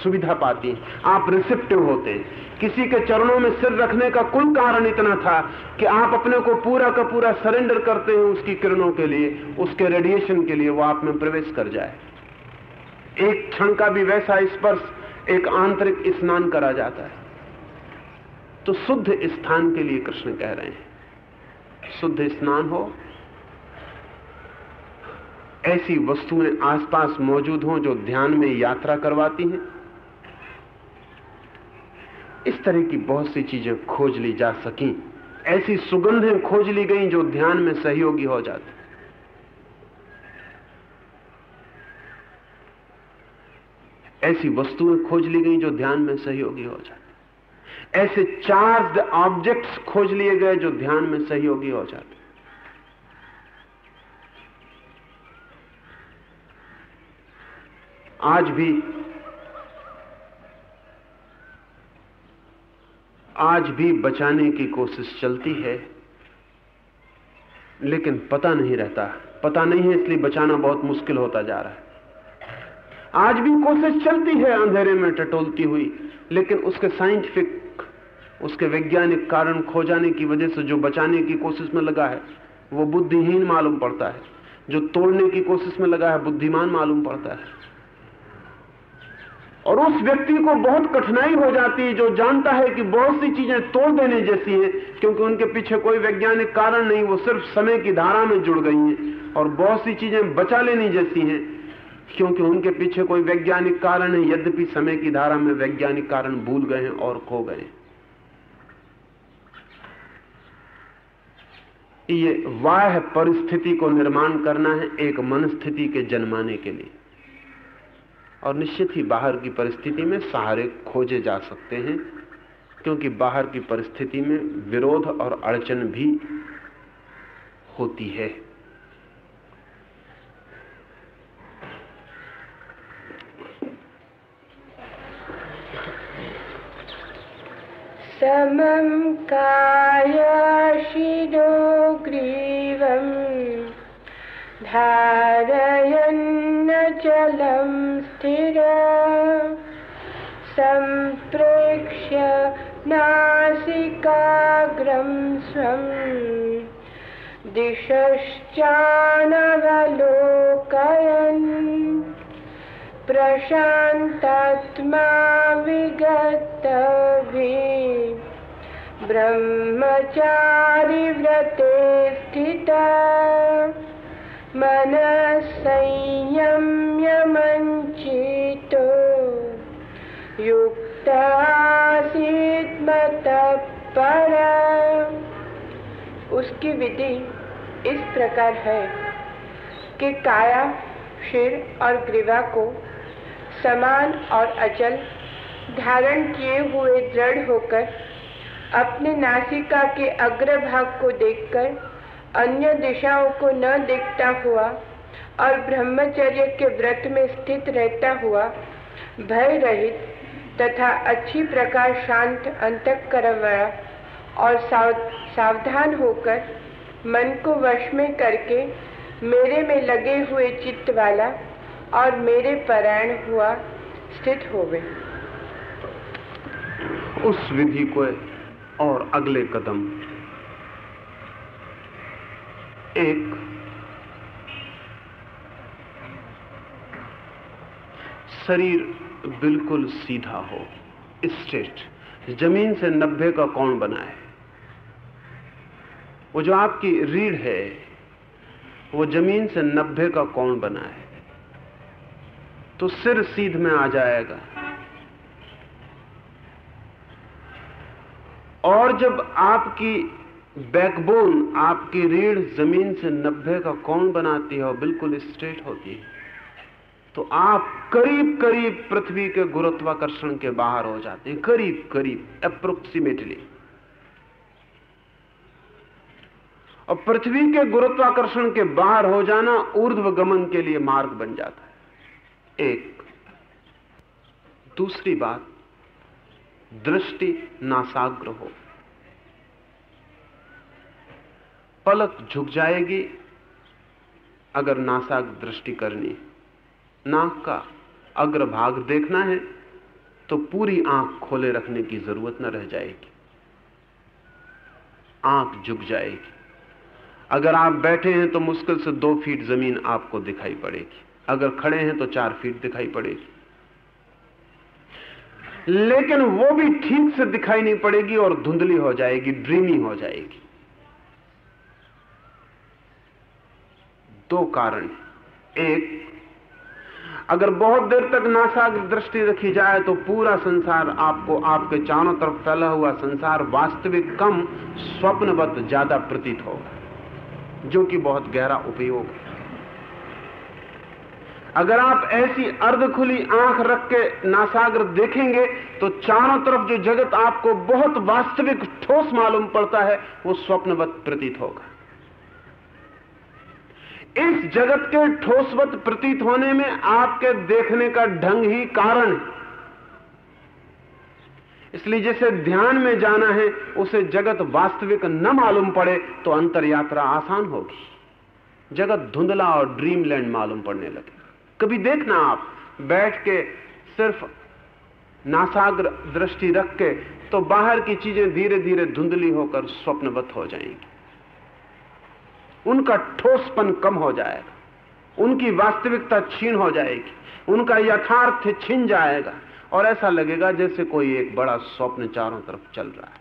सुविधा पाती हैं, आप रिसेप्टिव होते हैं। किसी के चरणों में सिर रखने का कुल कारण इतना था कि आप अपने को पूरा का पूरा सरेंडर करते हैं उसकी किरणों के लिए, उसके रेडिएशन के लिए, वो आप में प्रवेश कर जाए। एक क्षण का भी वैसा स्पर्श एक आंतरिक स्नान करा जाता है। तो शुद्ध स्थान के लिए कृष्ण कह रहे हैं, शुद्ध स्नान हो, ऐसी वस्तुएं आसपास मौजूद हों जो ध्यान में यात्रा करवाती हैं। इस तरह की बहुत सी चीजें खोज ली जा सकी, ऐसी सुगंधें खोज ली गई जो ध्यान में सहयोगी हो जाती। ऐसी वस्तुएं खोज ली गई जो ध्यान में सहयोगी हो जाती। ऐसे चार्ज्ड ऑब्जेक्ट्स खोज लिए गए जो ध्यान में सहयोगी हो जाते। आज भी बचाने की कोशिश चलती है, लेकिन पता नहीं रहता। पता नहीं है इसलिए बचाना बहुत मुश्किल होता जा रहा है। आज भी कोशिश चलती है अंधेरे में टटोलती हुई, लेकिन उसके साइंटिफिक, उसके वैज्ञानिक कारण खो जाने की वजह से जो बचाने की कोशिश में लगा है वो बुद्धिहीन मालूम पड़ता है, जो तोड़ने की कोशिश में लगा है बुद्धिमान मालूम पड़ता है। और उस व्यक्ति को बहुत कठिनाई हो जाती है जो जानता है कि बहुत सी चीजें तोड़ देने जैसी हैं, क्योंकि उनके पीछे कोई वैज्ञानिक कारण नहीं, वो सिर्फ समय की धारा में जुड़ गई हैं। और बहुत सी चीजें बचा लेनी जैसी हैं, क्योंकि उनके पीछे कोई वैज्ञानिक कारण है, यद्यपि समय की धारा में वैज्ञानिक कारण भूल गए हैं और खो गए हैं। ये बाह्य परिस्थिति को निर्माण करना है एक मनस्थिति के जन्माने के लिए, और निश्चित ही बाहर की परिस्थिति में सहारे खोजे जा सकते हैं, क्योंकि बाहर की परिस्थिति में विरोध और अड़चन भी होती है। समं काया शिरो ग्रीवं धारयन्नचलं स्थिरं सम्प्रेक्ष्य नासिकाग्रं स्वं दिशश्चानवलोकयन् प्रशान्तात्मा विगतभिः ब्रह्मचारी व्रते स्थिता मनः संयम्य मंचितो युक्त आसीत् मतः परा। उसकी विधि इस प्रकार है कि काया, शिर और ग्रीवा को समान और अचल धारण किए हुए दृढ़ होकर अपने नासिका के अग्रभाग को देखकर अन्य दिशाओं को न देखता हुआ और ब्रह्मचर्य के व्रत में स्थित रहता हुआ भय रहित तथा अच्छी प्रकार शांत अंतःकरण वाला और सावधान होकर मन को वश में करके मेरे में लगे हुए चित्त वाला और मेरे परायण हुआ स्थित होवे। उस विधि को और अगले कदम, एक शरीर बिल्कुल सीधा हो, स्ट्रेट, जमीन से 90 का कोण बनाए। वो जो आपकी रीढ़ है वो जमीन से 90 का कोण बनाए तो सिर सीध में आ जाएगा। और जब आपकी बैकबोन, आपकी रीढ़ जमीन से 90 का कोण बनाती है और बिल्कुल स्ट्रेट होती है, तो आप करीब करीब पृथ्वी के गुरुत्वाकर्षण के बाहर हो जाते हैं, करीब करीब, अप्रोक्सीमेटली। और पृथ्वी के गुरुत्वाकर्षण के बाहर हो जाना ऊर्ध्व गमन के लिए मार्ग बन जाता है। एक। दूसरी बात, दृष्टि नासाग्र हो। पलक झुक जाएगी अगर नासाग्र दृष्टि करनी है। नाक का अग्रभाग देखना है तो पूरी आंख खोले रखने की जरूरत न रह जाएगी, आंख झुक जाएगी। अगर आप बैठे हैं तो मुश्किल से 2 फीट जमीन आपको दिखाई पड़ेगी, अगर खड़े हैं तो 4 फीट दिखाई पड़ेगी, लेकिन वो भी ठीक से दिखाई नहीं पड़ेगी और धुंधली हो जाएगी, ड्रीमी हो जाएगी। 2 कारण। एक, अगर बहुत देर तक नासाग्र दृष्टि रखी जाए तो पूरा संसार आपको, आपके चारों तरफ फैला हुआ संसार वास्तविक कम स्वप्नवत ज्यादा प्रतीत होगा, जो कि बहुत गहरा उपयोग है। अगर आप ऐसी अर्ध खुली आंख रख के नासाग्र देखेंगे तो चारों तरफ जो जगत आपको बहुत वास्तविक ठोस मालूम पड़ता है वो स्वप्नवत प्रतीत होगा। इस जगत के ठोसवत प्रतीत होने में आपके देखने का ढंग ही कारण है। इसलिए जैसे ध्यान में जाना है उसे जगत वास्तविक न मालूम पड़े तो अंतर यात्रा आसान होगी, जगत धुंधला और ड्रीमलैंड मालूम पड़ने लगे। कभी देखना आप बैठ के सिर्फ नासाग्र दृष्टि रख के तो बाहर की चीजें धीरे धीरे धुंधली होकर स्वप्नवत हो जाएंगी, उनका ठोसपन कम हो जाएगा, उनकी वास्तविकता छीन हो जाएगी, उनका यथार्थ छिन जाएगा और ऐसा लगेगा जैसे कोई एक बड़ा स्वप्न चारों तरफ चल रहा है।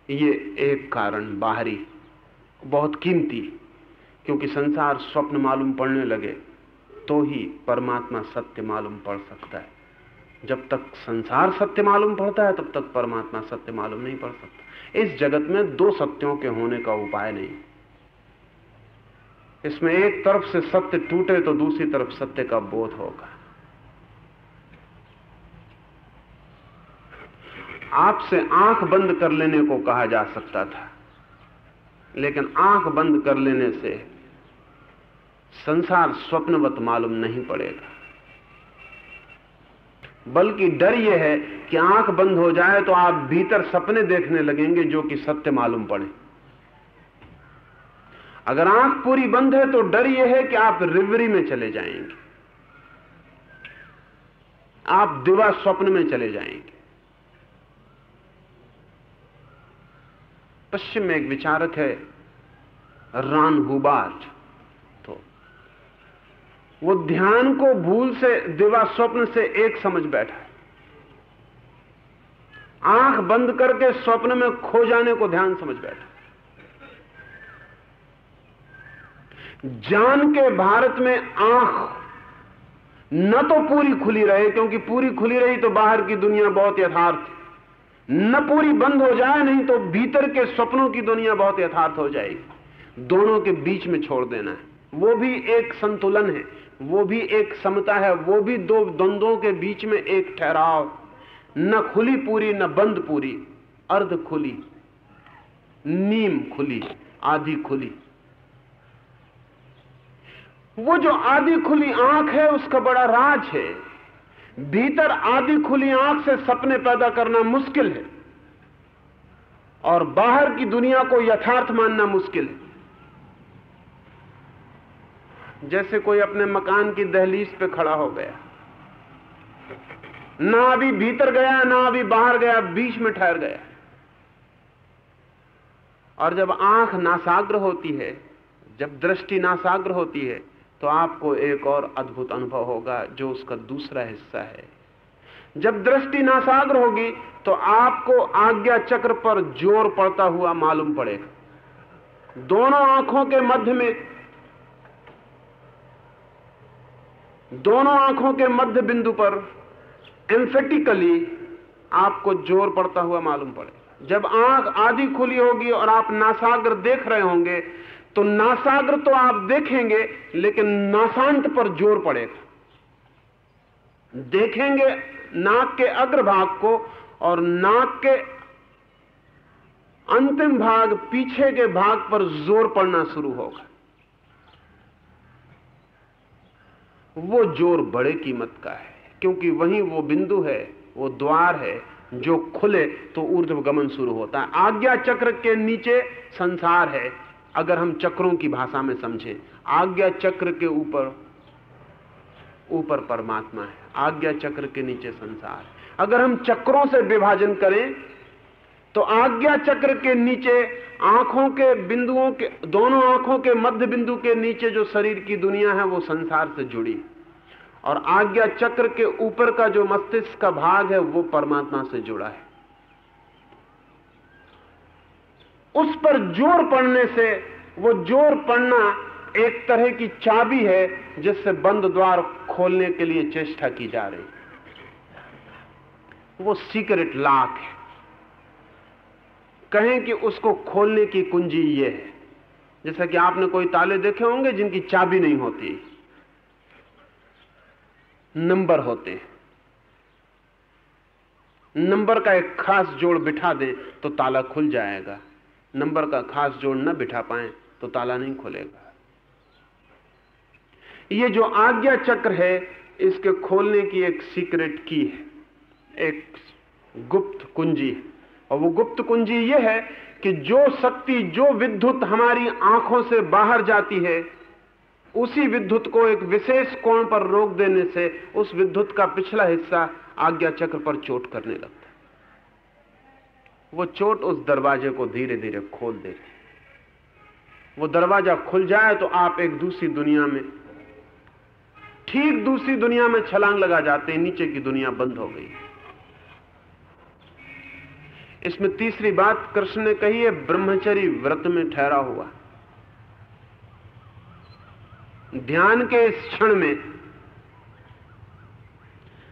ये एक कारण बाहरी, बहुत कीमती, क्योंकि संसार स्वप्न मालूम पड़ने लगे तो ही परमात्मा सत्य मालूम पड़ सकता है। जब तक संसार सत्य मालूम पड़ता है तब तक परमात्मा सत्य मालूम नहीं पड़ सकता। इस जगत में 2 सत्यों के होने का उपाय नहीं। इसमें एक तरफ से सत्य टूटे तो दूसरी तरफ सत्य का बोध होगा। आपसे आंख बंद कर लेने को कहा जा सकता था, लेकिन आंख बंद कर लेने से संसार स्वप्नवत मालूम नहीं पड़ेगा, बल्कि डर यह है कि आंख बंद हो जाए तो आप भीतर सपने देखने लगेंगे जो कि सत्य मालूम पड़े। अगर आंख पूरी बंद है तो डर यह है कि आप रिवरी में चले जाएंगे, आप दिवा स्वप्न में चले जाएंगे। पश्चिम में एक विचारक है रान हुबार्ट, तो वो ध्यान को भूल से दिवा स्वप्न से एक समझ बैठा है। आंख बंद करके स्वप्न में खो जाने को ध्यान समझ बैठा। जान के भारत में आंख न तो पूरी खुली रहे, क्योंकि पूरी खुली रही तो बाहर की दुनिया बहुत यथार्थ है, न पूरी बंद हो जाए, नहीं तो भीतर के सपनों की दुनिया बहुत यथार्थ हो जाएगी। दोनों के बीच में छोड़ देना है, वो भी एक संतुलन है, वो भी एक समता है, वो भी 2 द्वंद्वों के बीच में एक ठहराव, न खुली पूरी न बंद पूरी, अर्ध खुली, नीम खुली, आधी खुली। वो जो आधी खुली आंख है उसका बड़ा राज है। भीतर आधी खुली आंख से सपने पैदा करना मुश्किल है और बाहर की दुनिया को यथार्थ मानना मुश्किल है। जैसे कोई अपने मकान की दहलीज पे खड़ा हो गया, ना अभी भीतर गया ना अभी बाहर गया, बीच में ठहर गया। और जब आंख नासाग्र होती है, जब दृष्टि नासाग्र होती है, तो आपको एक और अद्भुत अनुभव होगा जो उसका दूसरा हिस्सा है। जब दृष्टि नासाग्र होगी तो आपको आज्ञा चक्र पर जोर पड़ता हुआ मालूम पड़ेगा। दोनों आंखों के मध्य में, दोनों आंखों के मध्य बिंदु पर एम्फेटिकली आपको जोर पड़ता हुआ मालूम पड़ेगा। जब आंख आधी खुली होगी और आप नासाग्र देख रहे होंगे तो नासाग्र तो आप देखेंगे, लेकिन नासांत पर जोर पड़ेगा। देखेंगे नाक के अग्रभाग को और नाक के अंतिम भाग, पीछे के भाग पर जोर पड़ना शुरू होगा। वो जोर बड़े कीमत का है, क्योंकि वहीं वो बिंदु है, वो द्वार है जो खुले तो ऊर्ध्वगमन शुरू होता है। आज्ञा चक्र के नीचे संसार है, अगर हम चक्रों की भाषा में समझें। आज्ञा चक्र के ऊपर परमात्मा है, आज्ञा चक्र के नीचे संसार है। अगर हम चक्रों से विभाजन करें तो आज्ञा चक्र के नीचे आंखों के बिंदुओं के, दोनों आंखों के मध्य बिंदु के नीचे जो शरीर की दुनिया है वो संसार से जुड़ी, और आज्ञा चक्र के ऊपर का जो मस्तिष्क का भाग है वो परमात्मा से जुड़ा है। उस पर जोर पड़ने से, वो जोर पड़ना एक तरह की चाबी है जिससे बंद द्वार खोलने के लिए चेष्टा की जा रही, वो सीक्रेट लॉक है। कहें कि उसको खोलने की कुंजी ये है, जैसा कि आपने कोई ताले देखे होंगे जिनकी चाबी नहीं होती, नंबर होते हैं। नंबर का एक खास जोड़ बिठा दें तो ताला खुल जाएगा, नंबर का खास जोड़ न बिठा पाए तो ताला नहीं खुलेगा। ये जो आज्ञा चक्र है, इसके खोलने की एक सीक्रेट की है, एक गुप्त कुंजी है। और वो गुप्त कुंजी ये है कि जो शक्ति, जो विद्युत हमारी आंखों से बाहर जाती है, उसी विद्युत को एक विशेष कोण पर रोक देने से उस विद्युत का पिछला हिस्सा आज्ञा चक्र पर चोट करने लगता है। वो चोट उस दरवाजे को धीरे धीरे खोल देती है। वो दरवाजा खुल जाए तो आप एक दूसरी दुनिया में, ठीक दूसरी दुनिया में छलांग लगा जाते हैं, नीचे की दुनिया बंद हो गई। इसमें तीसरी बात कृष्ण ने कही है, ब्रह्मचर्य व्रत में ठहरा हुआ। ध्यान के इस क्षण में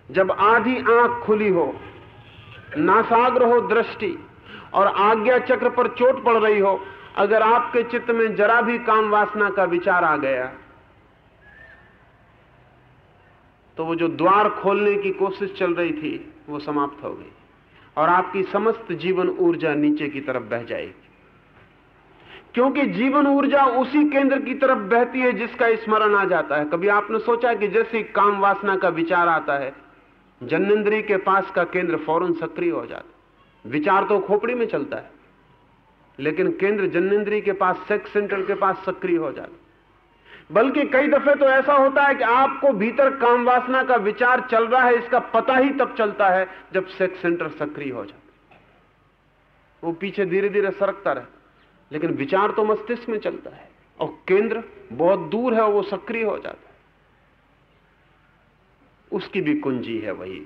जब आधी आंख खुली हो, नासाग्र हो दृष्टि, और आज्ञा चक्र पर चोट पड़ रही हो, अगर आपके चित्त में जरा भी काम वासना का विचार आ गया तो वो जो द्वार खोलने की कोशिश चल रही थी वो समाप्त हो गई, और आपकी समस्त जीवन ऊर्जा नीचे की तरफ बह जाएगी। क्योंकि जीवन ऊर्जा उसी केंद्र की तरफ बहती है जिसका स्मरण आ जाता है। कभी आपने सोचा कि जैसे काम वासना का विचार आता है, जननेंद्रिय के पास का केंद्र फौरन सक्रिय हो जाता है। विचार तो खोपड़ी में चलता है, लेकिन केंद्र जननेंद्रिय के पास, सेक्स सेंटर के पास सक्रिय हो जाता है। बल्कि कई दफे तो ऐसा होता है कि आपको भीतर काम वासना का विचार चल रहा है, इसका पता ही तब चलता है जब सेक्स सेंटर सक्रिय हो जाता है। वो पीछे धीरे धीरे सरकता रहता, लेकिन विचार तो मस्तिष्क में चलता है, और केंद्र बहुत दूर है, वो सक्रिय हो जाता है। उसकी भी कुंजी है वही।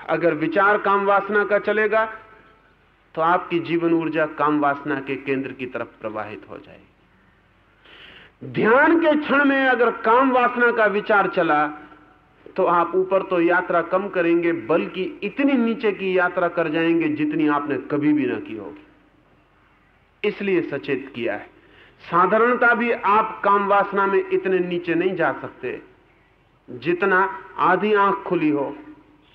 अगर विचार काम वासना का चलेगा तो आपकी जीवन ऊर्जा काम वासना के केंद्र की तरफ प्रवाहित हो जाएगी। ध्यान के क्षण में अगर काम वासना का विचार चला तो आप ऊपर तो यात्रा कम करेंगे, बल्कि इतनी नीचे की यात्रा कर जाएंगे जितनी आपने कभी भी ना की होगी। इसलिए सचेत किया है। साधारणता भी आप काम वासना में इतने नीचे नहीं जा सकते जितना आधी आंख खुली हो,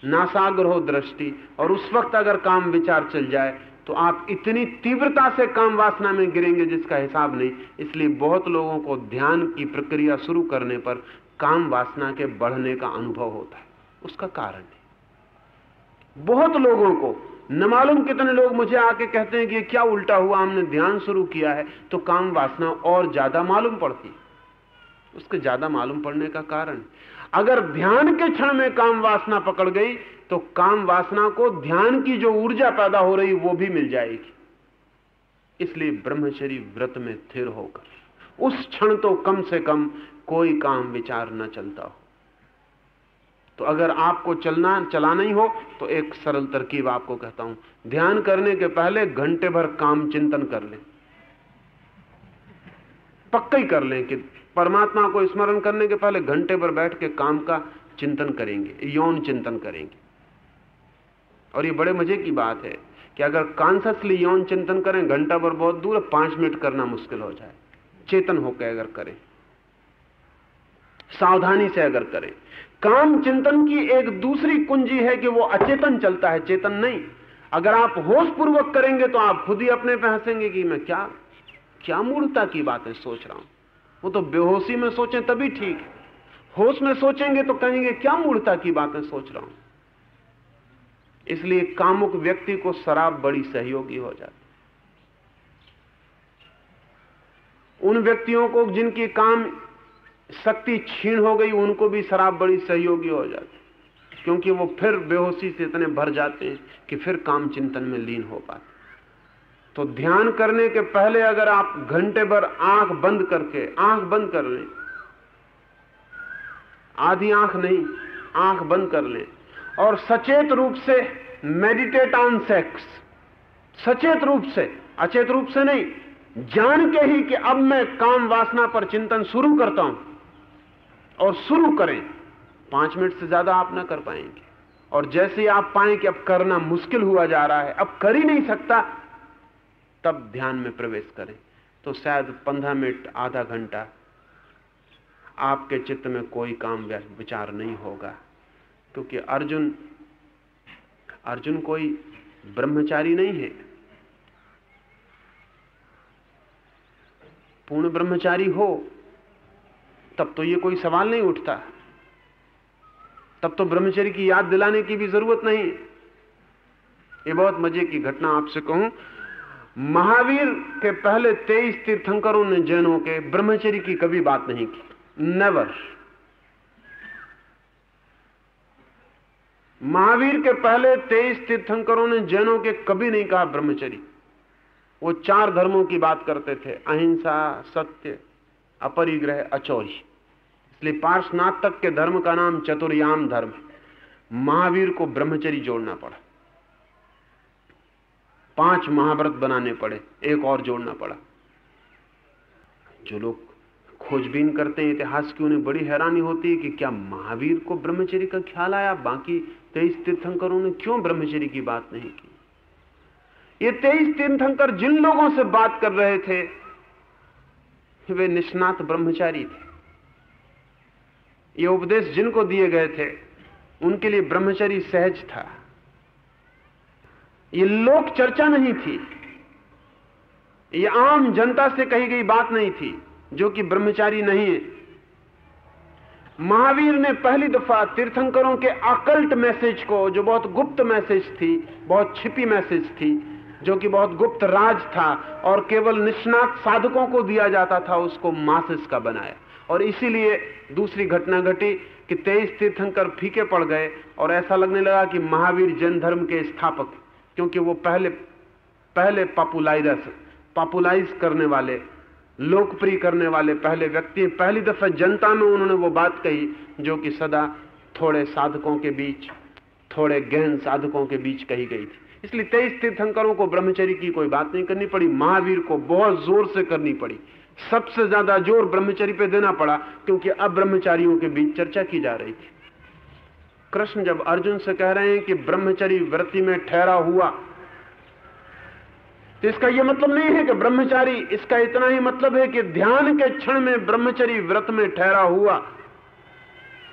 नासाग्र हो दृष्टि, और उस वक्त अगर काम विचार चल जाए तो आप इतनी तीव्रता से काम वासना में गिरेंगे जिसका हिसाब नहीं। इसलिए बहुत लोगों को ध्यान की प्रक्रिया शुरू करने पर काम वासना के बढ़ने का अनुभव होता है। उसका कारण है, बहुत लोगों को, न मालूम कितने लोग मुझे आके कहते हैं कि क्या उल्टा हुआ, हमने ध्यान शुरू किया है तो काम वासना और ज्यादा मालूम पड़ती। उसके ज्यादा मालूम पड़ने का कारण, अगर ध्यान के क्षण में काम वासना पकड़ गई तो काम वासना को ध्यान की जो ऊर्जा पैदा हो रही वो भी मिल जाएगी। इसलिए ब्रह्मचर्य व्रत में स्थिर होकर उस क्षण तो कम से कम कोई काम विचार न चलता हो। तो अगर आपको चलाना ही हो तो एक सरल तरकीब आपको कहता हूं, ध्यान करने के पहले घंटे भर काम चिंतन कर लें, पक्का ही कर लें कि परमात्मा को स्मरण करने के पहले घंटे भर बैठ के काम का चिंतन करेंगे, यौन चिंतन करेंगे। और ये बड़े मजे की बात है कि अगर कॉन्शियसली यौन चिंतन करें, घंटा भर बहुत दूर है, 5 मिनट करना मुश्किल हो जाए। चेतन होकर अगर करें, सावधानी से अगर करें। काम चिंतन की एक दूसरी कुंजी है कि वो अचेतन चलता है, चेतन नहीं। अगर आप होश पूर्वक करेंगे तो आप खुद ही अपने पे हंसेंगे कि मैं क्या मूर्खता की बातें सोच रहा हूं। वो तो बेहोशी में सोचें तभी ठीक है, होश में सोचेंगे तो कहेंगे क्या मूर्खता की बातें सोच रहा हूं। इसलिए कामुक व्यक्ति को शराब बड़ी सहयोगी हो जाती। उन व्यक्तियों को जिनकी काम शक्ति छीन हो गई, उनको भी शराब बड़ी सहयोगी हो जाती, क्योंकि वो फिर बेहोशी से इतने भर जाते हैं कि फिर काम चिंतन में लीन हो पाते। तो ध्यान करने के पहले अगर आप घंटे भर आंख बंद कर लें, आधी आंख नहीं, आंख बंद कर लें और सचेत रूप से मेडिटेट ऑन सेक्स, सचेत रूप से, अचेत रूप से नहीं, जान के ही कि अब मैं काम वासना पर चिंतन शुरू करता हूं, और शुरू करें। 5 मिनट से ज्यादा आप ना कर पाएंगे, और जैसे ही आप पाएं कि अब करना मुश्किल हुआ जा रहा है, अब कर ही नहीं सकता, तब ध्यान में प्रवेश करें। तो शायद 15 मिनट, आधा घंटा आपके चित्त में कोई काम विचार नहीं होगा, क्योंकि अर्जुन कोई ब्रह्मचारी नहीं है। पूर्ण ब्रह्मचारी हो तब तो ये कोई सवाल नहीं उठता, तब तो ब्रह्मचर्य की याद दिलाने की भी जरूरत नहीं। ये बहुत मजे की घटना आपसे कहूं, महावीर के पहले 23 तीर्थंकरों ने जैनों के ब्रह्मचर्य की कभी बात नहीं की, नेवर। महावीर के पहले 23 तीर्थंकरों ने जैनों के कभी नहीं कहा ब्रह्मचर्य। वो 4 धर्मों की बात करते थे, अहिंसा, सत्य, अपरिग्रह, अचौर्य। इसलिए पार्श्वनाथ तक के धर्म का नाम चतुर्याम धर्म है। महावीर को ब्रह्मचर्य जोड़ना पड़ा, 5 महाव्रत बनाने पड़े, एक और जोड़ना पड़ा। जो लोग खोजबीन करते हैं इतिहास की, उन्हें बड़ी हैरानी होती है कि क्या महावीर को ब्रह्मचर्य का ख्याल आया, बाकी 23 तीर्थंकरों ने क्यों ब्रह्मचर्य की बात नहीं की। ये 23 तीर्थंकर जिन लोगों से बात कर रहे थे वे निष्णात ब्रह्मचारी थे। ये उपदेश जिनको दिए गए थे उनके लिए ब्रह्मचर्य सहज था। ये लोक चर्चा नहीं थी, ये आम जनता से कही गई बात नहीं थी, जो कि ब्रह्मचारी नहीं है। महावीर ने पहली दफा तीर्थंकरों के अकल्ट मैसेज को, जो बहुत गुप्त मैसेज थी, बहुत छिपी मैसेज थी, जो कि बहुत गुप्त राज था और केवल निष्णात साधकों को दिया जाता था, उसको मासेस का बनाया। और इसीलिए दूसरी घटना घटी कि 23 तीर्थंकर फीके पड़ गए और ऐसा लगने लगा कि महावीर जैन धर्म के स्थापक, क्योंकि वो पहले पॉपुलाइज करने वाले, लोकप्रिय करने वाले पहले व्यक्ति। पहली दफा जनता में उन्होंने वो बात कही जो कि सदा थोड़े साधकों के बीच, थोड़े गहन साधकों के बीच कही गई थी। इसलिए 23 तीर्थंकरों को ब्रह्मचर्य की कोई बात नहीं करनी पड़ी, महावीर को बहुत जोर से करनी पड़ी। सबसे ज्यादा जोर ब्रह्मचर्य पे देना पड़ा, क्योंकि अब ब्रह्मचारियों के बीच चर्चा की जा रही थी। कृष्ण जब अर्जुन से कह रहे हैं कि ब्रह्मचर्य व्रति में ठहरा हुआ, तो इसका यह मतलब नहीं है कि ब्रह्मचारी, इसका इतना ही मतलब है कि ध्यान के क्षण में ब्रह्मचर्य व्रत में ठहरा हुआ।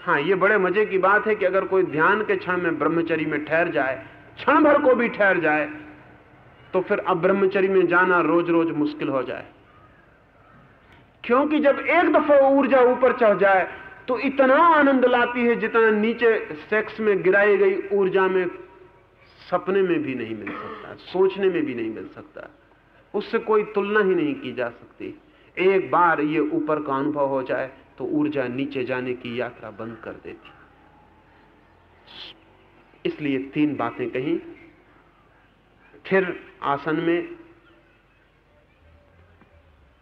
हाँ, यह बड़े मजे की बात है कि अगर कोई ध्यान के क्षण में ब्रह्मचर्य में ठहर जाए, क्षण भर को भी ठहर जाए, तो फिर अब ब्रह्मचर्य में जाना रोज रोज मुश्किल हो जाए। क्योंकि जब एक दफा ऊर्जा ऊपर चढ़ जाए तो इतना आनंद लाती है जितना नीचे सेक्स में गिराई गई ऊर्जा में सपने में भी नहीं मिल सकता, सोचने में भी नहीं मिल सकता। उससे कोई तुलना ही नहीं की जा सकती। एक बार ये ऊपर का अनुभव हो जाए तो ऊर्जा नीचे जाने की यात्रा बंद कर देती। इसलिए 3 बातें कही। फिर आसन में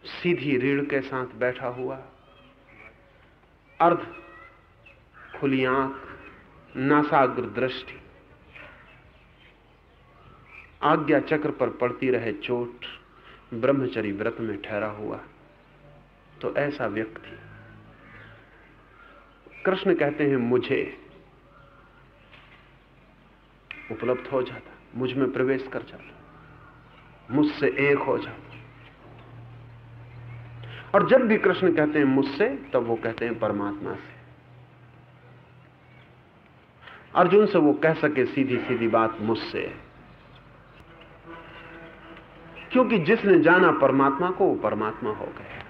सीधी रीढ़ के साथ बैठा हुआ, अर्ध खुली आंख, नासाग्र दृष्टि, आज्ञा चक्र पर पड़ती रहे चोट, ब्रह्मचर्य व्रत में ठहरा हुआ। तो ऐसा व्यक्ति, कृष्ण कहते हैं, मुझे उपलब्ध हो जाता, मुझ में प्रवेश कर जाता, मुझसे एक हो जाता। और जब भी कृष्ण कहते हैं मुझसे, तब वो कहते हैं परमात्मा से। अर्जुन से वो कह सके सीधी सीधी बात, मुझसे, क्योंकि जिसने जाना परमात्मा को, वो परमात्मा हो गया।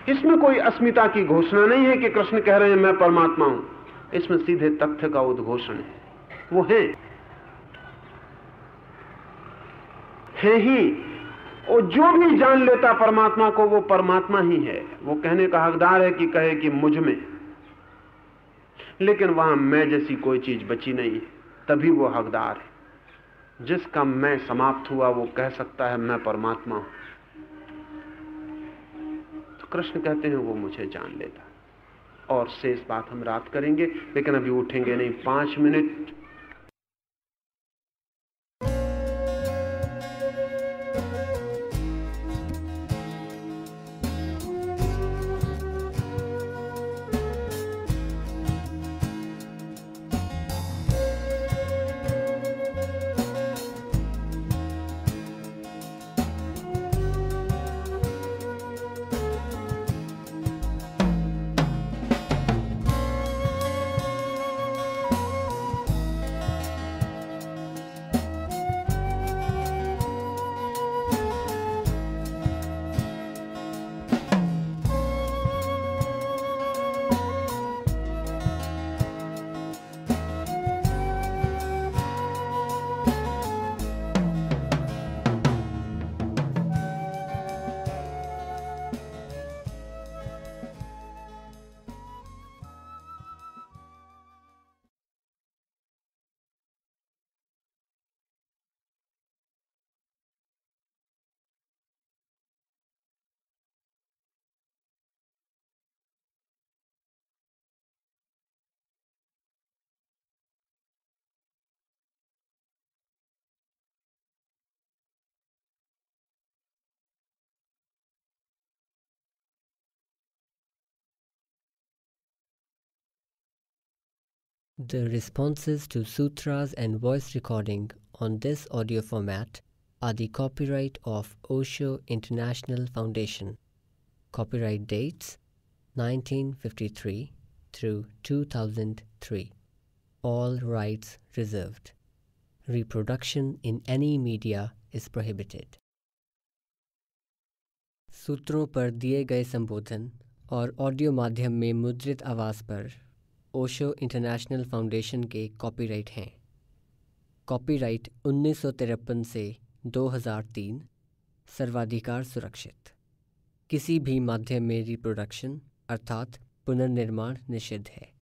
इसमें कोई अस्मिता की घोषणा नहीं है कि कृष्ण कह रहे हैं मैं परमात्मा हूं। इसमें सीधे तथ्य का उद्घोषण है। वो है ही। और जो भी जान लेता परमात्मा को वो परमात्मा ही है। वो कहने का हकदार है कि कहे कि मुझ में, लेकिन वहां मैं जैसी कोई चीज बची नहीं है, तभी वो हकदार है। जिसका मैं समाप्त हुआ वो कह सकता है मैं परमात्मा हूं। तो कृष्ण कहते हैं वो मुझे जान लेता। और शेष बात हम रात करेंगे, लेकिन अभी उठेंगे नहीं। 5 minute The responses to sutras and voice recording on this audio format are the copyright of Osho International Foundation. Copyright dates 1953 through 2003. All rights reserved. Reproduction in any media is prohibited. सूत्रों पर दिए गए संबोधन और audio माध्यम में मुद्रित आवाज़ पर ओशो इंटरनेशनल फाउंडेशन के कॉपीराइट हैं। कॉपीराइट 1953 से 2003, सर्वाधिकार सुरक्षित। किसी भी माध्यम में रिप्रोडक्शन अर्थात पुनर्निर्माण निषिद्ध है।